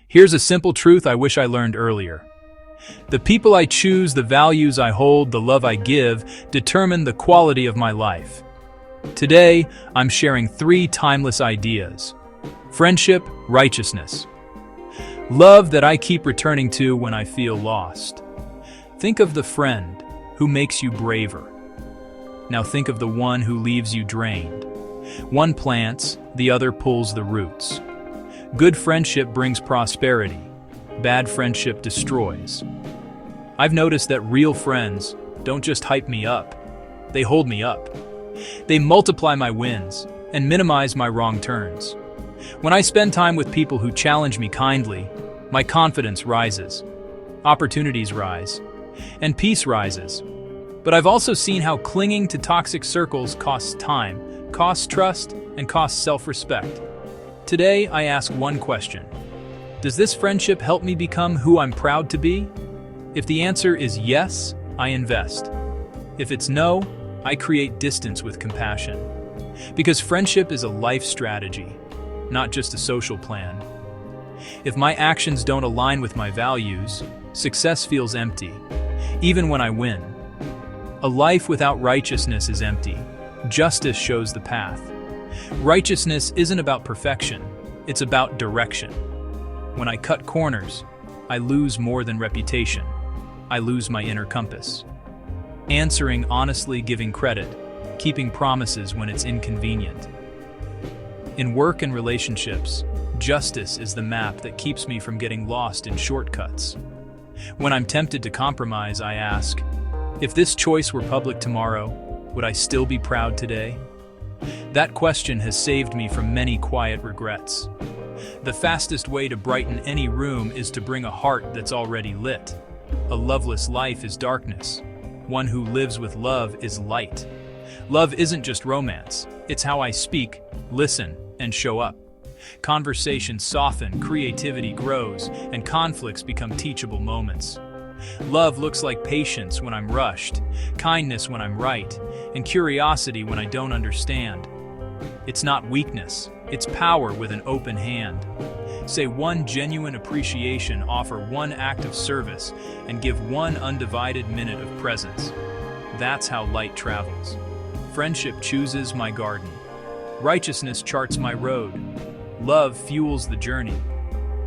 Here's a simple truth I wish I learned earlier. The people I choose, the values I hold, the love I give, determine the quality of my life. Today, I'm sharing 3 timeless ideas. Friendship, righteousness. Love that I keep returning to when I feel lost. Think of the friend who makes you braver. Now think of the one who leaves you drained. One plants, the other pulls the roots. Good friendship brings prosperity. Bad friendship destroys. I've noticed that real friends don't just hype me up, they hold me up. They multiply my wins and minimize my wrong turns. When I spend time with people who challenge me kindly, my confidence rises, opportunities rise, and peace rises. But I've also seen how clinging to toxic circles costs time, costs trust, and costs self-respect. Today, I ask one question. Does this friendship help me become who I'm proud to be? If the answer is yes, I invest. If it's no, I create distance with compassion. Because friendship is a life strategy, not just a social plan. If my actions don't align with my values, success feels empty, even when I win. A life without righteousness is empty. Justice shows the path. Righteousness isn't about perfection, it's about direction. When I cut corners, I lose more than reputation. I lose my inner compass. Answering honestly, giving credit, keeping promises when it's inconvenient. In work and relationships, justice is the map that keeps me from getting lost in shortcuts. When I'm tempted to compromise, I ask, if this choice were public tomorrow, would I still be proud today? That question has saved me from many quiet regrets. The fastest way to brighten any room is to bring a heart that's already lit. A loveless life is darkness. One who lives with love is light. Love isn't just romance. It's how I speak, listen, and show up. Conversations soften, creativity grows, and conflicts become teachable moments. Love looks like patience when I'm rushed, kindness when I'm right, and curiosity when I don't understand. It's not weakness, it's power with an open hand. Say one genuine appreciation, offer one act of service, and give one undivided minute of presence. That's how light travels. Friendship chooses my garden. Righteousness charts my road. Love fuels the journey.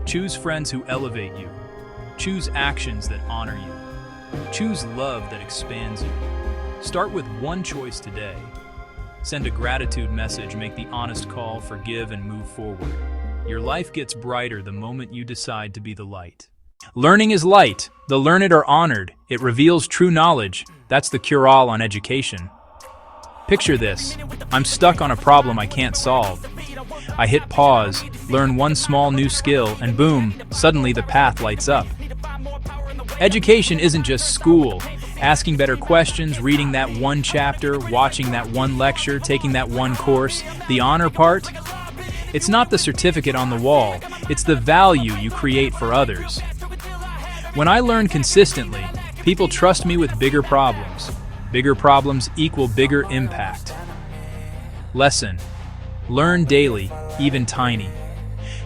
Choose friends who elevate you. Choose actions that honor you. Choose love that expands you. Start with one choice today. Send a gratitude message, make the honest call, forgive, and move forward. Your life gets brighter the moment you decide to be the light. Learning is light. The learned are honored. It reveals true knowledge. That's the cure-all on education. Picture this. I'm stuck on a problem I can't solve. I hit pause, learn one small new skill, and boom, suddenly the path lights up. Education isn't just school. Asking better questions, reading that one chapter, watching that one lecture, taking that one course, the honor part? It's not the certificate on the wall, it's the value you create for others. When I learn consistently, people trust me with bigger problems. Bigger problems equal bigger impact. Lesson: learn daily, even tiny.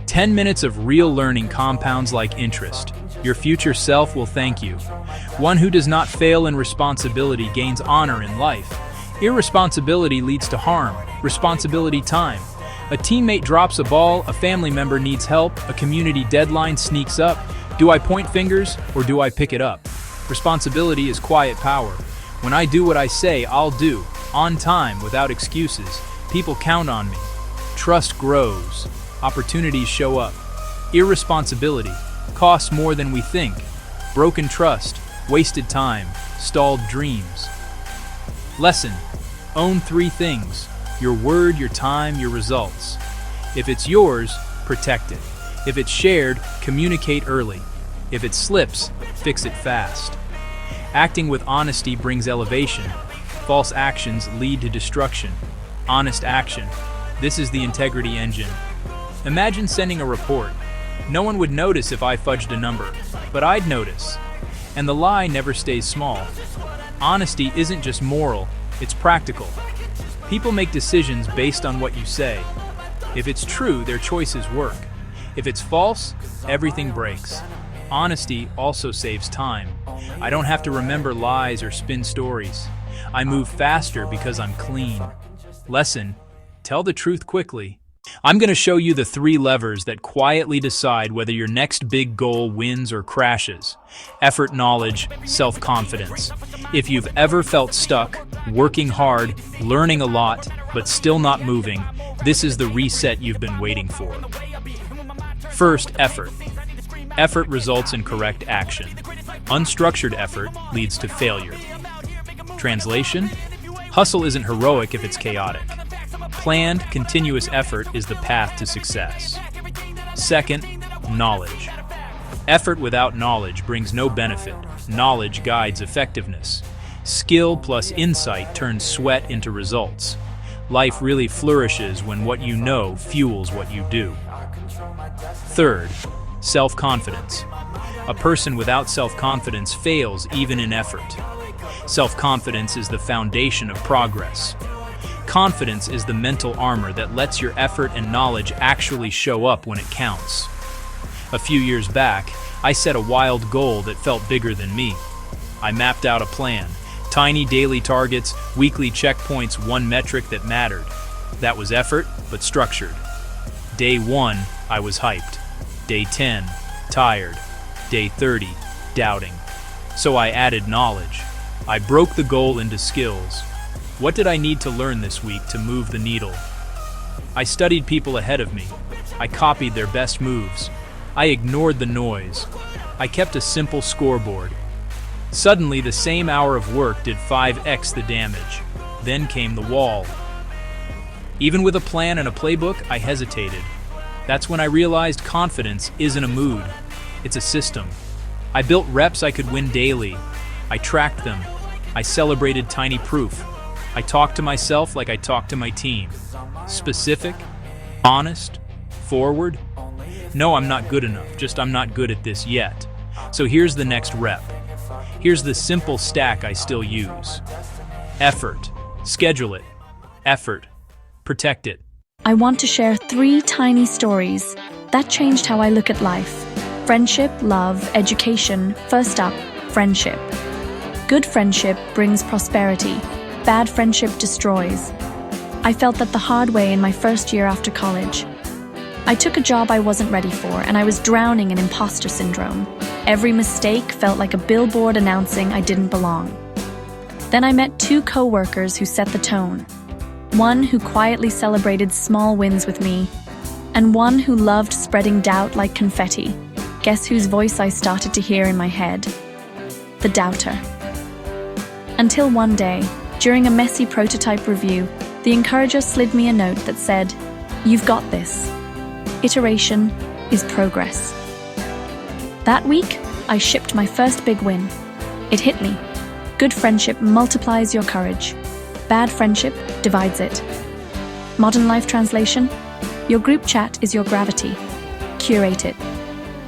10 minutes of real learning compounds like interest. Your future self will thank you. One who does not fail in responsibility gains honor in life. Irresponsibility leads to harm. Responsibility time. A teammate drops a ball, a family member needs help, a community deadline sneaks up. Do I point fingers or do I pick it up? Responsibility is quiet power. When I do what I say I'll do, on time, without excuses, people count on me. Trust grows. Opportunities show up. Irresponsibility costs more than we think. Broken trust, wasted time, stalled dreams. Lesson: own 3 things: your word, your time, your results. If it's yours, protect it. If it's shared, communicate early. If it slips, fix it fast. Acting with honesty brings elevation. False actions lead to destruction. Honest action. This is the integrity engine. Imagine sending a report. No one would notice if I fudged a number, but I'd notice. And the lie never stays small. Honesty isn't just moral, it's practical. People make decisions based on what you say. If it's true, their choices work. If it's false, everything breaks. Honesty also saves time. I don't have to remember lies or spin stories. I move faster because I'm clean. Lesson: tell the truth quickly. I'm going to show you the 3 levers that quietly decide whether your next big goal wins or crashes. Effort, knowledge, self-confidence. If you've ever felt stuck, working hard, learning a lot, but still not moving, this is the reset you've been waiting for. First, effort. Effort results in correct action. Unstructured effort leads to failure. Translation: hustle isn't heroic if it's chaotic. Planned, continuous effort is the path to success. Second, knowledge. Effort without knowledge brings no benefit. Knowledge guides effectiveness. Skill plus insight turns sweat into results. Life really flourishes when what you know fuels what you do. Third, self-confidence. A person without self-confidence fails even in effort. Self-confidence is the foundation of progress. Confidence is the mental armor that lets your effort and knowledge actually show up when it counts. A few years back, I set a wild goal that felt bigger than me. I mapped out a plan. Tiny daily targets, weekly checkpoints, one metric that mattered. That was effort, but structured. Day 1, I was hyped. Day 10, tired. Day 30, doubting. So I added knowledge. I broke the goal into skills. What did I need to learn this week to move the needle? I studied people ahead of me. I copied their best moves. I ignored the noise. I kept a simple scoreboard. Suddenly, the same hour of work did 5x the damage. Then came the wall. Even with a plan and a playbook, I hesitated. That's when I realized confidence isn't a mood. It's a system. I built reps I could win daily. I tracked them. I celebrated tiny proof. I talked to myself like I talked to my team. Specific, honest, forward. No, I'm not good enough, just I'm not good at this yet. So here's the next rep. Here's the simple stack I still use. Effort. Schedule it. Effort. Protect it. I want to share 3 tiny stories that changed how I look at life. Friendship, love, education. First up, friendship. Good friendship brings prosperity. Bad friendship destroys. I felt that the hard way in my first year after college. I took a job I wasn't ready for, and I was drowning in imposter syndrome. Every mistake felt like a billboard announcing I didn't belong. Then I met 2 co-workers who set the tone. One who quietly celebrated small wins with me, and one who loved spreading doubt like confetti. Guess whose voice I started to hear in my head? The doubter. Until one day, during a messy prototype review, the encourager slid me a note that said, "You've got this. Iteration is progress." That week, I shipped my first big win. It hit me. Good friendship multiplies your courage. Bad friendship divides it. Modern life translation: your group chat is your gravity. Curate it.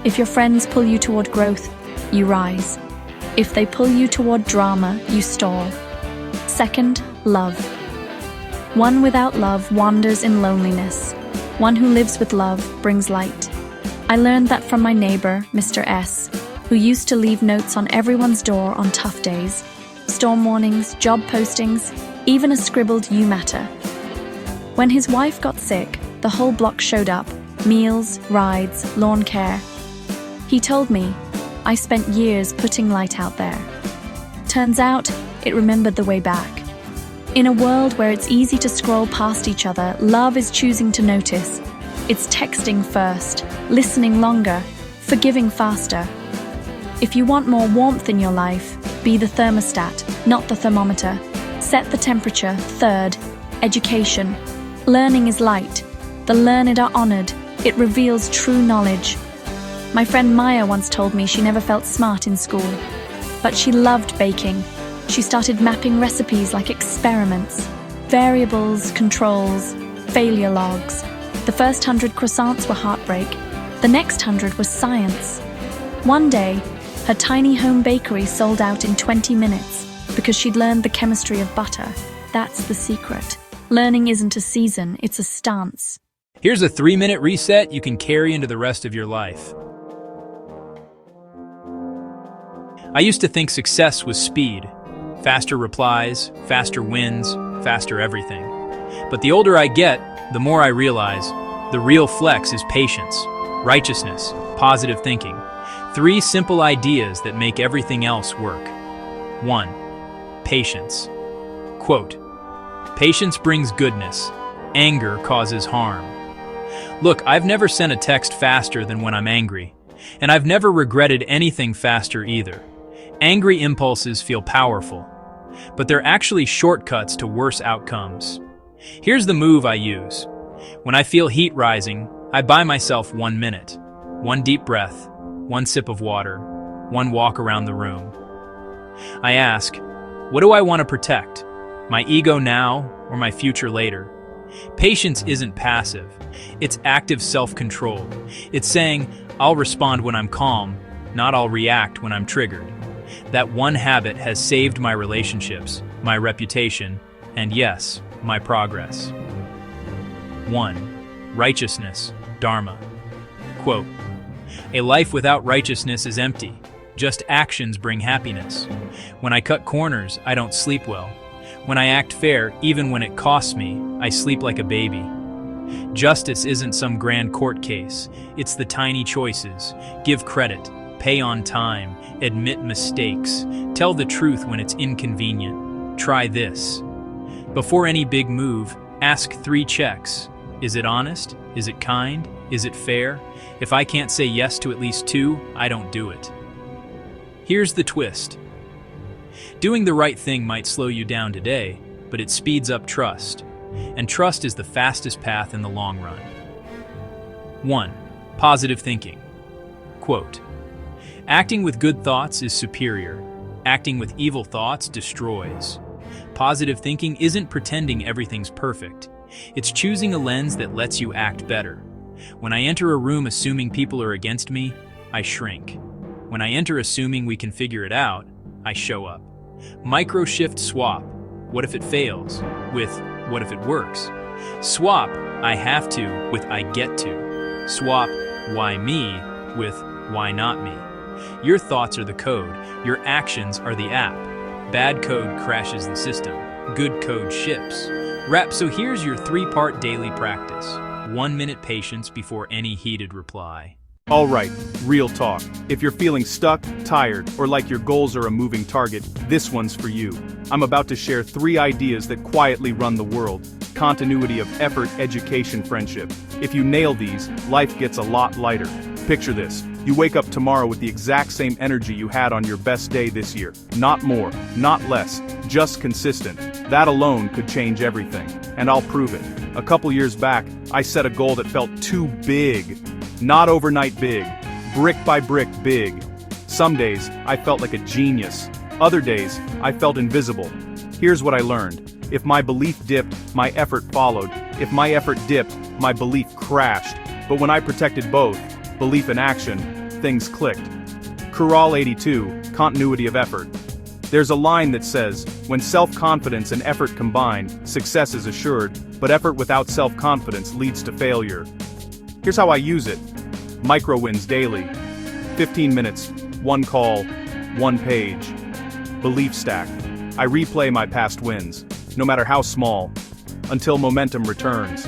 If your friends pull you toward growth, you rise. If they pull you toward drama, you stall. Second, love. One without love wanders in loneliness. One who lives with love brings light. I learned that from my neighbor, Mr. S., who used to leave notes on everyone's door on tough days. Storm warnings, job postings, even a scribbled "You matter." When his wife got sick, the whole block showed up. Meals, rides, lawn care. He told me, "I spent years putting light out there." Turns out, it remembered the way back. In a world where it's easy to scroll past each other, love is choosing to notice. It's texting first, listening longer, forgiving faster. If you want more warmth in your life, be the thermostat, not the thermometer. Set the temperature. Third, education. Learning is light. The learned are honored. It reveals true knowledge. My friend Maya once told me she never felt smart in school, but she loved baking. She started mapping recipes like experiments, variables, controls, failure logs. The first 100 croissants were heartbreak. The next 100 was science. One day, her tiny home bakery sold out in 20 minutes because she'd learned the chemistry of butter. That's the secret. Learning isn't a season, it's a stance. Here's a 3-minute reset you can carry into the rest of your life. I used to think success was speed. Faster replies, faster wins, faster everything. But the older I get, the more I realize the real flex is patience, righteousness, positive thinking. 3 simple ideas that make everything else work. 1. Patience. Quote, "Patience brings goodness. Anger causes harm." Look, I've never sent a text faster than when I'm angry, and I've never regretted anything faster either. Angry impulses feel powerful, but they're actually shortcuts to worse outcomes. Here's the move I use. When I feel heat rising, I buy myself 1 minute. 1 deep breath, 1 sip of water, 1 walk around the room. I ask, what do I want to protect? My ego now or my future later? Patience isn't passive. It's active self-control. It's saying, I'll respond when I'm calm, not I'll react when I'm triggered. That one habit has saved my relationships, my reputation, and yes, my progress. 1. Righteousness, Dharma. Quote, "A life without righteousness is empty. Just actions bring happiness. When I cut corners, I don't sleep well. When I act fair, even when it costs me, I sleep like a baby. Justice isn't some grand court case. It's the tiny choices. Give credit, pay on time, admit mistakes, tell the truth when it's inconvenient. Try this. Before any big move, ask 3 checks. Is it honest? Is it kind? Is it fair? If I can't say yes to at least 2, I don't do it." Here's the twist. Doing the right thing might slow you down today, but it speeds up trust. And trust is the fastest path in the long run. 1. Positive thinking. Quote, "Acting with good thoughts is superior. Acting with evil thoughts destroys." Positive thinking isn't pretending everything's perfect. It's choosing a lens that lets you act better. When I enter a room assuming people are against me, I shrink. When I enter assuming we can figure it out, I show up. Micro-shift swap. What if it fails? With what if it works? Swap I have to with I get to. Swap why me with why not me. Your thoughts are the code. Your actions are the app. Bad code crashes the system. Good code ships. So here's your 3-part daily practice. 1 minute patience before any heated reply. Alright, real talk. If you're feeling stuck, tired, or like your goals are a moving target, this one's for you. I'm about to share 3 ideas that quietly run the world. Continuity of effort, education, friendship. If you nail these, life gets a lot lighter. Picture this. You wake up tomorrow with the exact same energy you had on your best day this year. Not more, not less, just consistent. That alone could change everything. And I'll prove it. A couple years back, I set a goal that felt too big. Not overnight big, brick by brick big. Some days, I felt like a genius. Other days, I felt invisible. Here's what I learned. If my belief dipped, my effort followed. If my effort dipped, my belief crashed. But when I protected both, belief and action, things clicked. Thirukkural 82, continuity of effort. There's a line that says, when self-confidence and effort combine, success is assured, but effort without self-confidence leads to failure. Here's how I use it. Micro wins daily. 15 minutes, 1 call, 1 page. Belief stack. I replay my past wins, no matter how small, until momentum returns.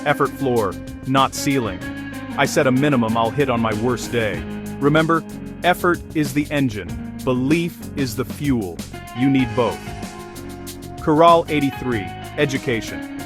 Effort floor, not ceiling. I set a minimum I'll hit on my worst day. Remember, effort is the engine, belief is the fuel. You need both. Thirukkural 83, education.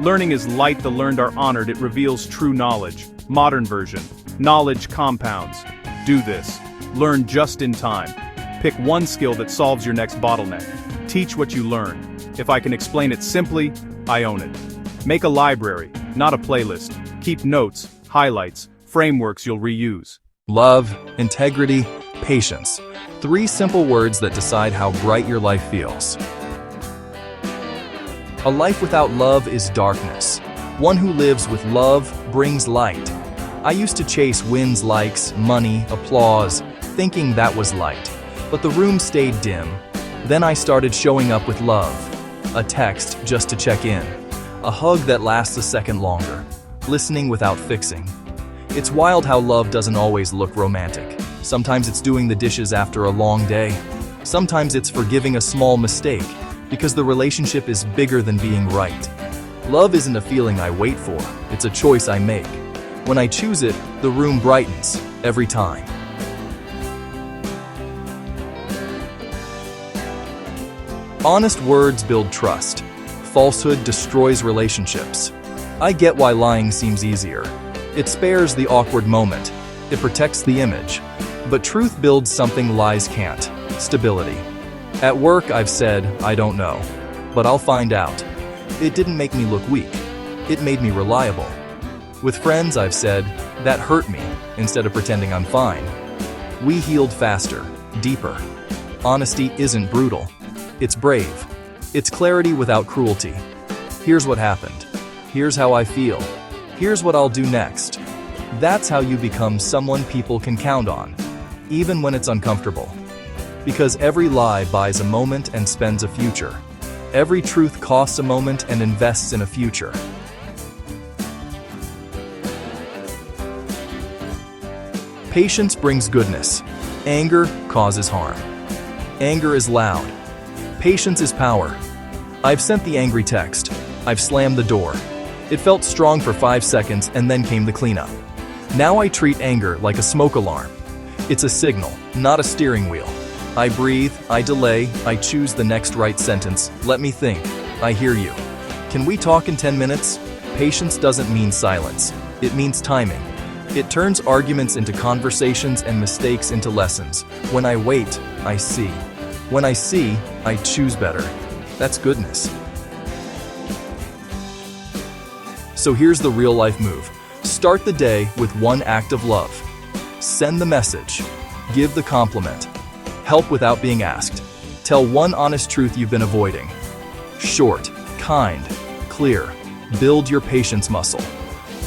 Learning is light, the learned are honored, it reveals true knowledge. Modern version. Knowledge compounds. Do this. Learn just in time. Pick one skill that solves your next bottleneck. Teach what you learn. If I can explain it simply, I own it. Make a library, not a playlist. Keep notes, highlights, frameworks you'll reuse. Love, integrity, patience. 3 simple words that decide how bright your life feels. A life without love is darkness. One who lives with love brings light. I used to chase wins, likes, money, applause, thinking that was light. But the room stayed dim. Then I started showing up with love. A text just to check in. A hug that lasts a second longer. listening without fixing. It's wild how love doesn't always look romantic. Sometimes it's doing the dishes after a long day. Sometimes it's forgiving a small mistake, because the relationship is bigger than being right. Love isn't a feeling I wait for, it's a choice I make. When I choose it, the room brightens, every time. Honest words build trust. Falsehood destroys relationships. I get why lying seems easier. It spares the awkward moment. It protects the image. But truth builds something lies can't: stability. At work, I've said, I don't know, but I'll find out. It didn't make me look weak. It made me reliable. With friends, I've said, that hurt me, instead of pretending I'm fine. We healed faster, deeper. Honesty isn't brutal. It's brave. It's clarity without cruelty. Here's what happened. Here's how I feel. Here's what I'll do next. That's how you become someone people can count on, even when it's uncomfortable. Because every lie buys a moment and spends a future. Every truth costs a moment and invests in a future. Patience brings goodness. Anger causes harm. Anger is loud. Patience is power. I've sent the angry text. I've slammed the door. It felt strong for 5 seconds and then came the cleanup. Now I treat anger like a smoke alarm. It's a signal, not a steering wheel. I breathe, I delay, I choose the next right sentence. Let me think. I hear you. Can we talk in 10 minutes? Patience doesn't mean silence. It means timing. It turns arguments into conversations and mistakes into lessons. When I wait, I see. When I see, I choose better. That's goodness. So here's the real-life move. Start the day with one act of love. Send the message. Give the compliment. Help without being asked. Tell one honest truth you've been avoiding. Short, kind, clear. Build your patience muscle.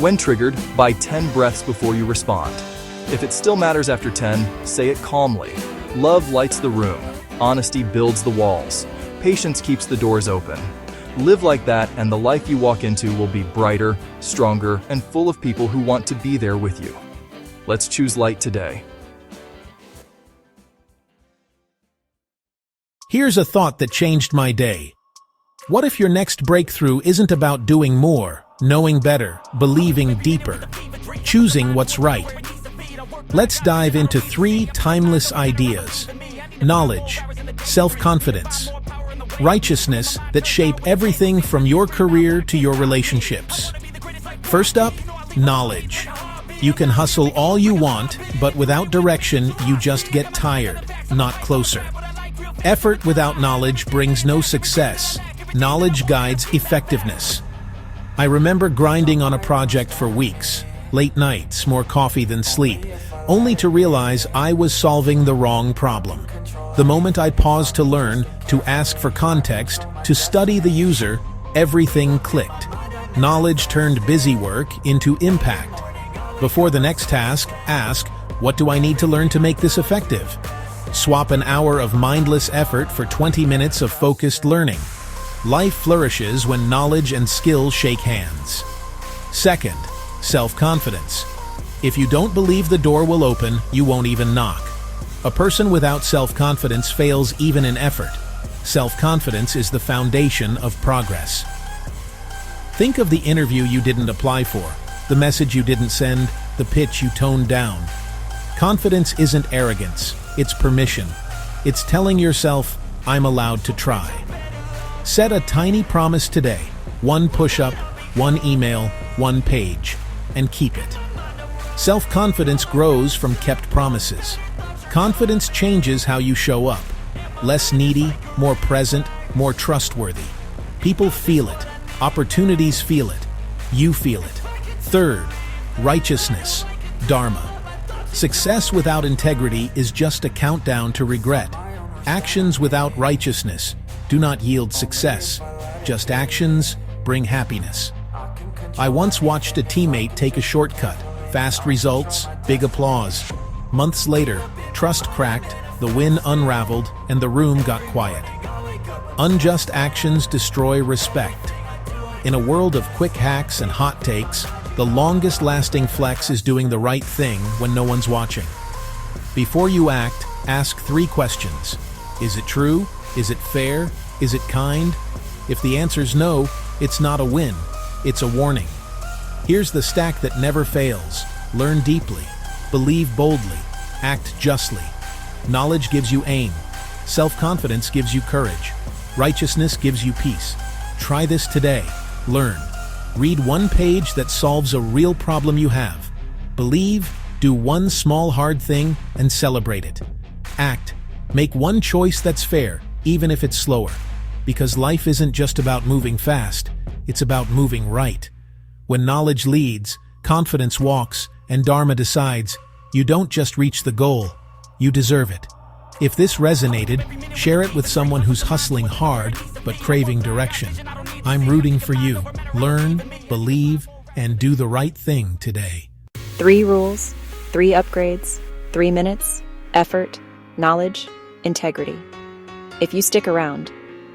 When triggered, buy 10 breaths before you respond. If it still matters after 10, say it calmly. Love lights the room. Honesty builds the walls. Patience keeps the doors open. Live like that, and the life you walk into will be brighter, stronger, and full of people who want to be there with you. Let's choose light today. Here's a thought that changed my day. What if your next breakthrough isn't about doing more, knowing better, believing deeper, choosing what's right? Let's dive into 3 timeless ideas: knowledge, self-confidence, righteousness that shape everything from your career to your relationships. First up, knowledge. You can hustle all you want, but without direction, you just get tired, not closer. Effort without knowledge brings no success. Knowledge guides effectiveness. I remember grinding on a project for weeks, late nights, more coffee than sleep, only to realize I was solving the wrong problem. The moment I paused to learn, to ask for context, to study the user, everything clicked. Knowledge turned busy work into impact. Before the next task, ask, what do I need to learn to make this effective? Swap an hour of mindless effort for 20 minutes of focused learning. Life flourishes when knowledge and skill shake hands. Second, self-confidence. If you don't believe the door will open, you won't even knock. A person without self-confidence fails even in effort. Self-confidence is the foundation of progress. Think of the interview you didn't apply for, the message you didn't send, the pitch you toned down. Confidence isn't arrogance, it's permission. It's telling yourself, I'm allowed to try. Set a tiny promise today, 1 push-up, 1 email, 1 page, and keep it. Self-confidence grows from kept promises. Confidence changes how you show up. Less needy, more present, more trustworthy. People feel it. Opportunities feel it. You feel it. Third, righteousness, dharma. Success without integrity is just a countdown to regret. Actions without righteousness do not yield success. Just actions bring happiness. I once watched a teammate take a shortcut. Fast results, big applause. Months later, trust cracked, the win unraveled, and the room got quiet. Unjust actions destroy respect. In a world of quick hacks and hot takes, The longest lasting flex is doing the right thing when no one's watching. Before you act, ask 3 questions. Is it true? Is it fair? Is it kind? If the answer's no, it's not a win. It's a warning. Here's the stack that never fails. Learn deeply. Believe boldly. Act justly. Knowledge gives you aim. Self-confidence gives you courage. Righteousness gives you peace. Try this today. Learn. Read 1 page that solves a real problem you have. Believe, do 1 small hard thing, and celebrate it. Act. Make 1 choice that's fair, even if it's slower. Because life isn't just about moving fast, it's about moving right. When knowledge leads, confidence walks, and Dharma decides, you don't just reach the goal, you deserve it. If this resonated, share it with someone who's hustling hard but craving direction. I'm rooting for you. Learn, believe, and do the right thing today. 3 rules, 3 upgrades, 3 minutes, effort, knowledge, integrity. If you stick around,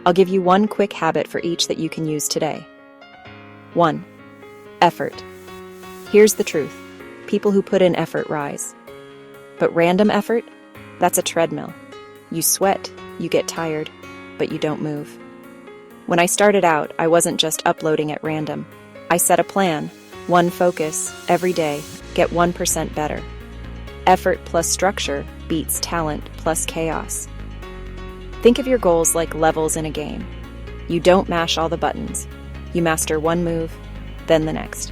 I'll give you 1 quick habit for each that you can use today. 1. Effort. Here's the truth. People who put in effort rise. But random effort? That's a treadmill. You sweat, you get tired, but you don't move. When I started out, I wasn't just uploading at random. I set a plan, 1 focus, every day, get 1% better. Effort plus structure beats talent plus chaos. Think of your goals like levels in a game. You don't mash all the buttons. You master 1 move, then the next.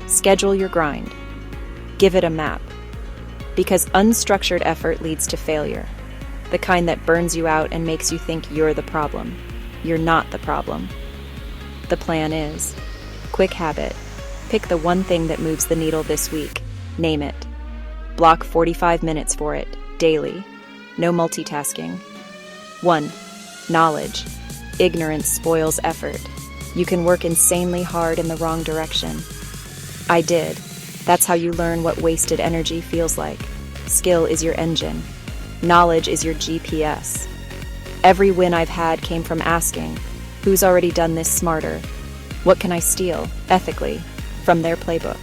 Schedule your grind. Give it a map. Because unstructured effort leads to failure. The kind that burns you out and makes you think you're the problem. You're not the problem. The plan is, quick habit. Pick the 1 thing that moves the needle this week. Name it. Block 45 minutes for it, daily. No multitasking. 1. Knowledge. Ignorance spoils effort. You can work insanely hard in the wrong direction. I did. That's how you learn what wasted energy feels like. Skill is your engine. Knowledge is your GPS. Every win I've had came from asking, who's already done this smarter? What can I steal, ethically, from their playbook?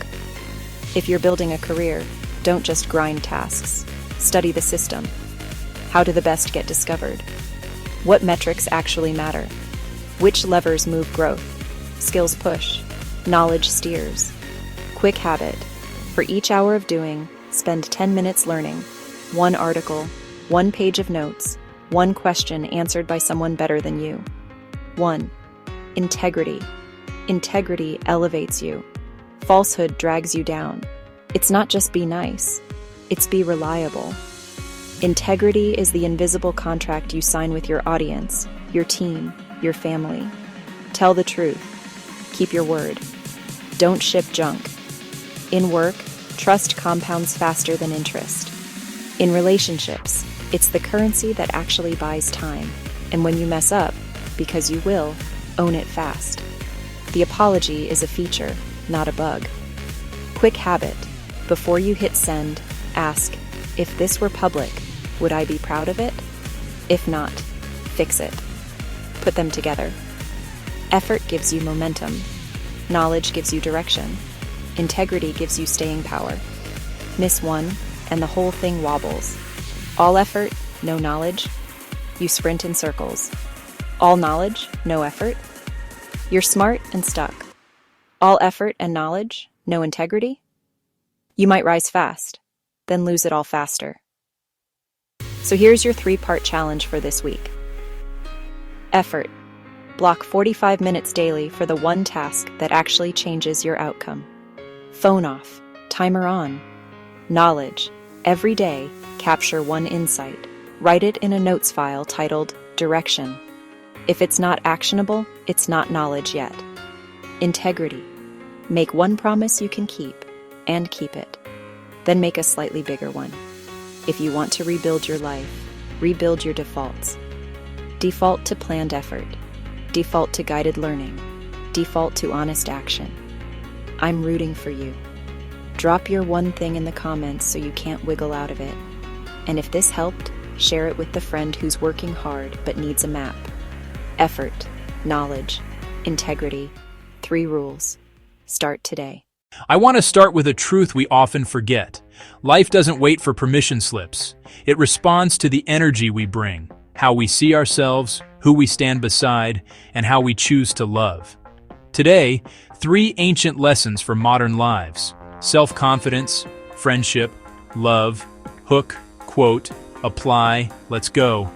If you're building a career, don't just grind tasks. Study the system. How do the best get discovered? What metrics actually matter? Which levers move growth? Skills push. Knowledge steers. Quick habit. For each hour of doing, spend 10 minutes learning. 1 article, 1 page of notes, 1 question answered by someone better than you. 1. Integrity. Integrity elevates you. Falsehood drags you down. It's not just be nice, it's be reliable. Integrity is the invisible contract you sign with your audience, your team, your family. Tell the truth. Keep your word. Don't ship junk. In work, trust compounds faster than interest. In relationships, it's the currency that actually buys time. And when you mess up, because you will, own it fast. The apology is a feature, not a bug. Quick habit. Before you hit send, ask, if this were public, would I be proud of it? If not, fix it. Put them together. Effort gives you momentum. Knowledge gives you direction. Integrity gives you staying power. Miss one, and the whole thing wobbles. All effort, no knowledge. You sprint in circles. All knowledge, no effort. You're smart and stuck. All effort and knowledge, no integrity. You might rise fast, then lose it all faster. So here's your 3-part challenge for this week. Effort. Block 45 minutes daily for the 1 task that actually changes your outcome. Phone off, timer on. Knowledge. Every day, capture 1 insight. Write it in a notes file titled Direction. If it's not actionable, it's not knowledge yet. Integrity. Make 1 promise you can keep, and keep it. Then make a slightly bigger one. If you want to rebuild your life, rebuild your defaults. Default to planned effort. Default to guided learning. Default to honest action. I'm rooting for you. Drop your 1 thing in the comments so you can't wiggle out of it. And if this helped, share it with the friend who's working hard but needs a map. Effort, knowledge, integrity, 3 rules. Start today. I want to start with a truth we often forget. Life doesn't wait for permission slips. It responds to the energy we bring, how we see ourselves, who we stand beside, and how we choose to love. Today, 3 ancient lessons for modern lives: self-confidence, friendship, love, hook, quote, apply, let's go.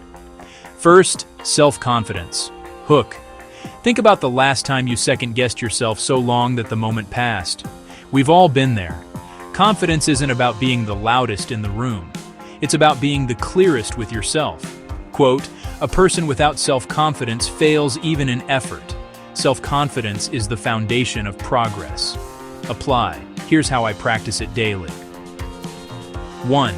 First, self-confidence. Hook. Think about the last time you second-guessed yourself so long that the moment passed. We've all been there. Confidence isn't about being the loudest in the room. It's about being the clearest with yourself. Quote, a person without self-confidence fails even in effort. Self-confidence is the foundation of progress. Apply. Here's how I practice it daily. 1.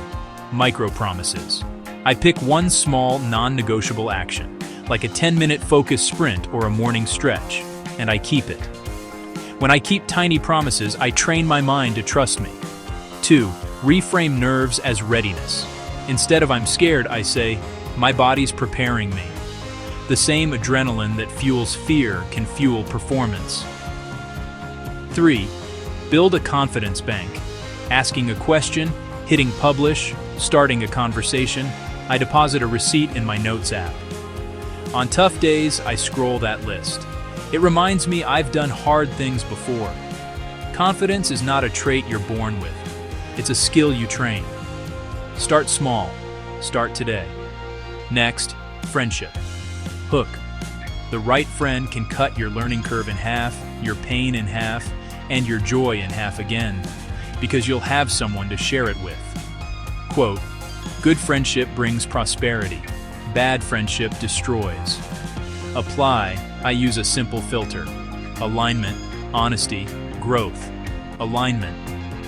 Micro-promises. I pick one small, non-negotiable action, like a 10-minute focused sprint or a morning stretch, and I keep it. When I keep tiny promises, I train my mind to trust me. 2. Reframe nerves as readiness. Instead of I'm scared, I say, my body's preparing me. The same adrenaline that fuels fear can fuel performance. 3. Build a confidence bank. Asking a question, hitting publish, starting a conversation, I deposit a receipt in my Notes app. On tough days, I scroll that list. It reminds me I've done hard things before. Confidence is not a trait you're born with. It's a skill you train. Start small. Start today. Next, friendship. Hook. The right friend can cut your learning curve in half, your pain in half, and your joy in half again, because you'll have someone to share it with. Quote, good friendship brings prosperity. Bad friendship destroys. Apply. I use a simple filter. Alignment, honesty, growth. Alignment.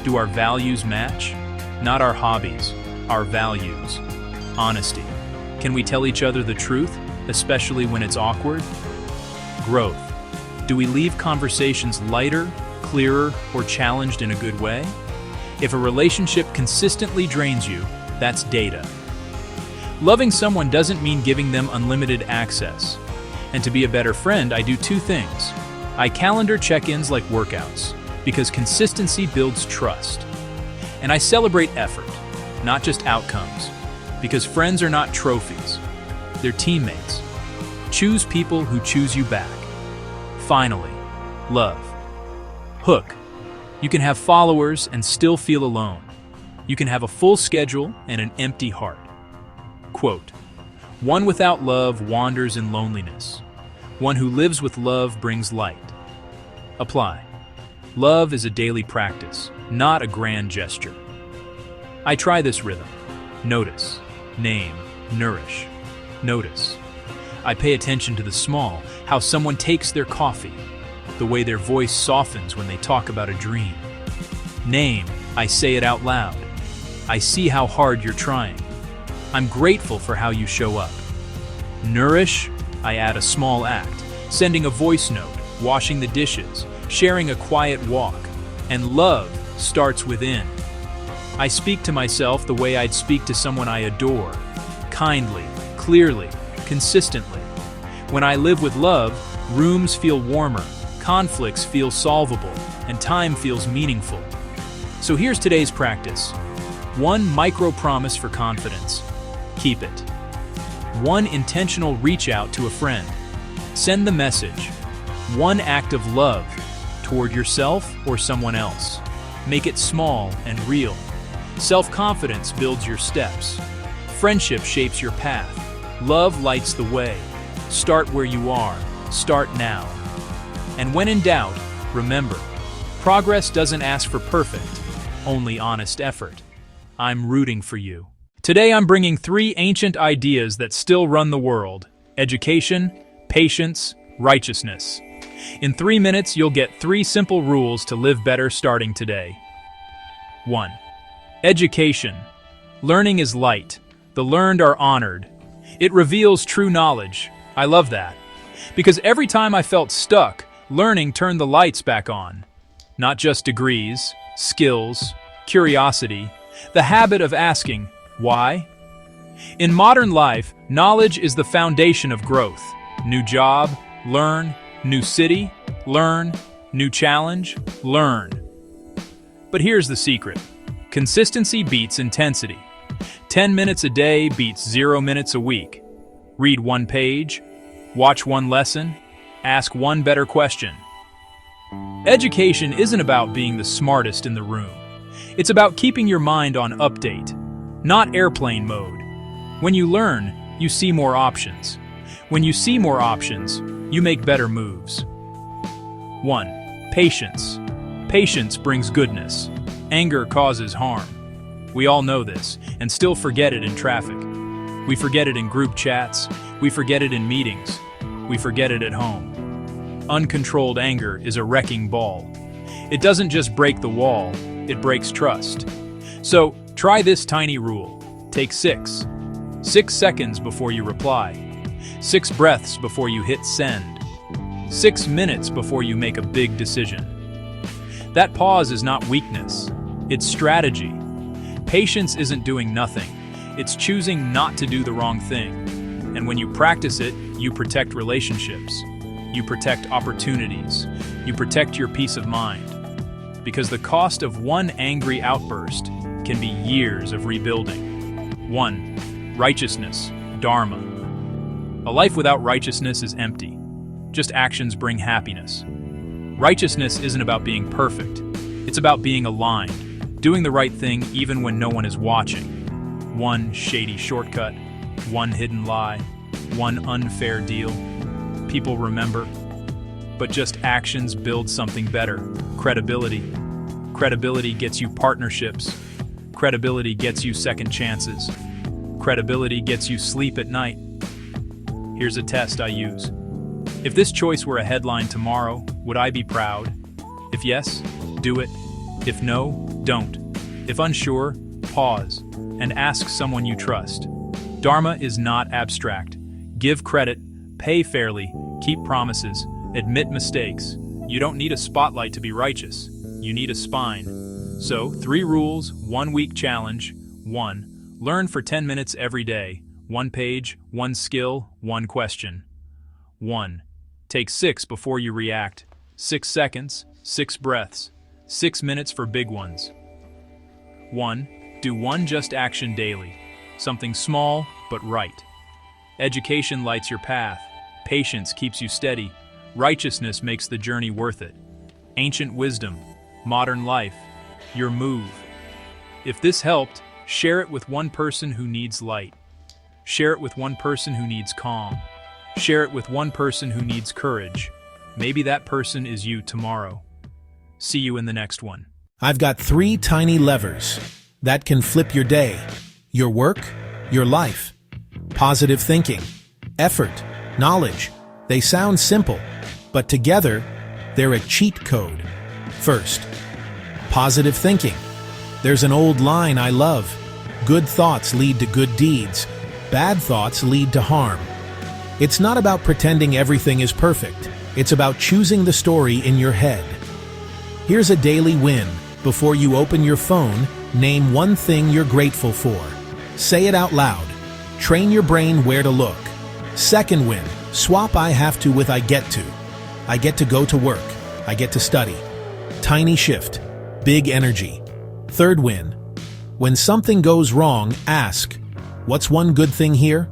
Do our values match? Not our hobbies, our values. Honesty. Can we tell each other the truth, especially when it's awkward? Growth. Do we leave conversations lighter, clearer, or challenged in a good way? If a relationship consistently drains you, that's data. Loving someone doesn't mean giving them unlimited access. And to be a better friend, I do 2 things. I calendar check-ins like workouts, because consistency builds trust. And I celebrate effort, not just outcomes, because friends are not trophies. They're teammates. Choose people who choose you back. Finally, love. Hook. You can have followers and still feel alone. You can have a full schedule and an empty heart. Quote, one without love wanders in loneliness. One who lives with love brings light. Apply. Love is a daily practice, not a grand gesture. I try this rhythm. Notice, name, nourish. Notice. I pay attention to the small, how someone takes their coffee, the way their voice softens when they talk about a dream. Name, I say it out loud. I see how hard you're trying. I'm grateful for how you show up. Nourish, I add a small act, sending a voice note, washing the dishes, sharing a quiet walk. And love starts within. I speak to myself the way I'd speak to someone I adore, kindly, clearly, consistently. When I live with love, rooms feel warmer, conflicts feel solvable, and time feels meaningful. So here's today's practice. 1 micro-promise for confidence. Keep it. 1 intentional reach out to a friend. Send the message. 1 act of love toward yourself or someone else. Make it small and real. Self-confidence builds your steps. Friendship shapes your path. Love lights the way. Start where you are. Start now. And when in doubt, remember, progress doesn't ask for perfect, only honest effort. I'm rooting for you. Today I'm bringing 3 ancient ideas that still run the world: education, patience, righteousness. In 3 minutes, you'll get 3 simple rules to live better starting today. 1. Education. Learning is light. The learned are honored. It reveals true knowledge. I love that. Because every time I felt stuck, learning turned the lights back on. Not just degrees, skills, curiosity, the habit of asking, why? In modern life, knowledge is the foundation of growth. New job, learn. New city, learn. New challenge, learn. But here's the secret. Consistency beats intensity. 10 minutes a day beats 0 minutes a week. Read 1 page, watch 1 lesson, ask 1 better question. Education isn't about being the smartest in the room. It's about keeping your mind on update, not airplane mode. When you learn, you see more options. When you see more options, you make better moves. 1. Patience. Patience brings goodness. Anger causes harm. We all know this, and still forget it in traffic. We forget it in group chats. We forget it in meetings. We forget it at home. Uncontrolled anger is a wrecking ball. It doesn't just break the wall, it breaks trust. So, try this tiny rule. Take 6 seconds before you reply. 6 breaths before you hit send. 6 minutes before you make a big decision. That pause is not weakness, it's strategy. Patience isn't doing nothing, it's choosing not to do the wrong thing. And when you practice it, you protect relationships. You protect opportunities. You protect your peace of mind. Because the cost of 1 angry outburst can be years of rebuilding. 1. Righteousness, Dharma. A life without righteousness is empty. Just actions bring happiness. Righteousness isn't about being perfect. It's about being aligned, doing the right thing even when no one is watching. 1 shady shortcut, 1 hidden lie, 1 unfair deal. People remember. But just actions build something better. Credibility. Credibility gets you partnerships. Credibility gets you second chances. Credibility gets you sleep at night. Here's a test I use. If this choice were a headline tomorrow, would I be proud? If yes, do it. If no, don't. If unsure, pause and ask someone you trust. Dharma is not abstract. Give credit, pay fairly, keep promises, admit mistakes. You don't need a spotlight to be righteous. You need a spine. So, 3 rules, 1 week challenge. 1. Learn for 10 minutes every day. 1 page, 1 skill, 1 question. 1. Take 6 before you react. 6 seconds, 6 breaths. 6 minutes for big ones. 1. Do 1 just action daily. Something small, but right. Education lights your path. Patience keeps you steady. Righteousness makes the journey worth it. Ancient wisdom, modern life, your move. If this helped, share it with 1 person who needs light. Share it with 1 person who needs calm. Share it with 1 person who needs courage. Maybe that person is you tomorrow. See you in the next one. I've got 3 tiny levers that can flip your day, your work, your life. Positive thinking, effort, knowledge. They sound simple, but together, they're a cheat code. First, positive thinking. There's an old line I love. Good thoughts lead to good deeds. Bad thoughts lead to harm. It's not about pretending everything is perfect. It's about choosing the story in your head. Here's a daily win. Before you open your phone, name 1 thing you're grateful for. Say it out loud. Train your brain where to look. Second win. Swap I have to with I get to. I get to go to work. I get to study. Tiny shift. Big energy. Third win. When something goes wrong, ask, what's 1 good thing here?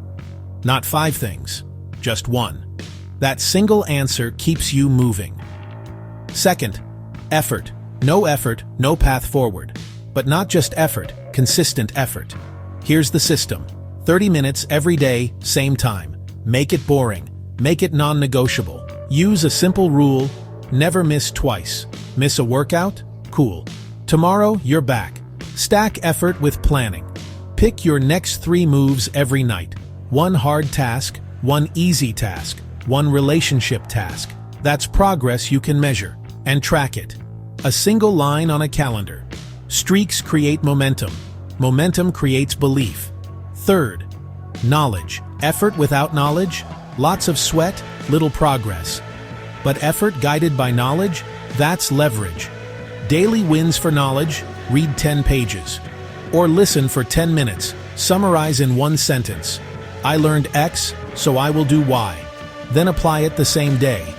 Not 5 things. Just 1. That single answer keeps you moving. Second, effort. No effort, no path forward. But not just effort, consistent effort. Here's the system. 30 minutes every day, same time. Make it boring. Make it non-negotiable. Use a simple rule, never miss twice. Miss a workout? Cool. Tomorrow, you're back. Stack effort with planning. Pick your next 3 moves every night. 1 hard task, 1 easy task, 1 relationship task. That's progress you can measure. And track it. A single line on a calendar. Streaks create momentum. Momentum creates belief. Third, knowledge. Effort without knowledge? Lots of sweat, little progress. But effort guided by knowledge? That's leverage. Daily wins for knowledge? Read 10 pages. Or listen for 10 minutes. Summarize in 1 sentence. I learned X, so I will do Y. Then apply it the same day.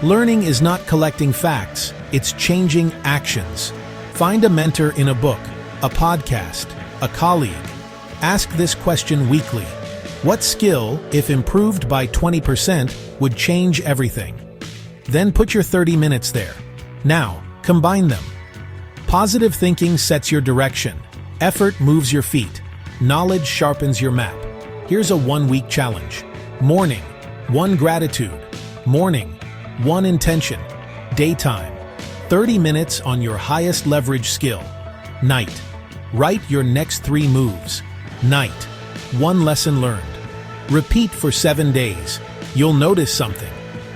Learning is not collecting facts, it's changing actions. Find a mentor in a book, a podcast, a colleague. Ask this question weekly. What skill, if improved by 20%, would change everything? Then put your 30 minutes there. Now, combine them. Positive thinking sets your direction. Effort moves your feet. Knowledge sharpens your map. Here's a 1-week challenge. Morning, 1 gratitude. Morning, 1 intention. Daytime, 30 minutes on your highest leverage skill. Night, write your next 3 moves. Night, 1 lesson learned. Repeat for 7 days. You'll notice something.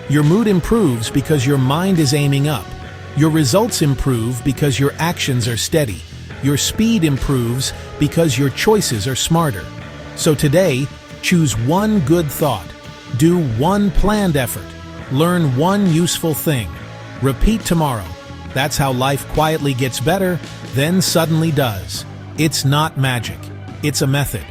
Your mood improves because your mind is aiming up. Your results improve because your actions are steady. Your speed improves because your choices are smarter. So today, choose 1 good thought. Do 1 planned effort. Learn 1 useful thing. Repeat tomorrow. That's how life quietly gets better, then suddenly does. It's not magic. It's a method.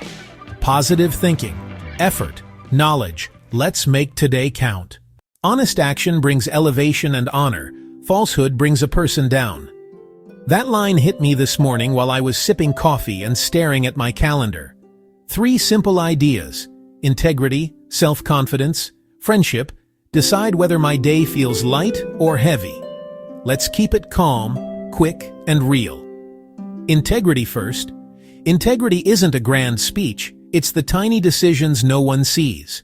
Positive thinking, effort, knowledge. Let's make today count. Honest action brings elevation and honor. Falsehood brings a person down. That line hit me this morning while I was sipping coffee and staring at my calendar. 3 simple ideas: integrity, self-confidence, friendship. Decide whether my day feels light or heavy. Let's keep it calm, quick, and real. Integrity first. Integrity isn't a grand speech. It's the tiny decisions no one sees.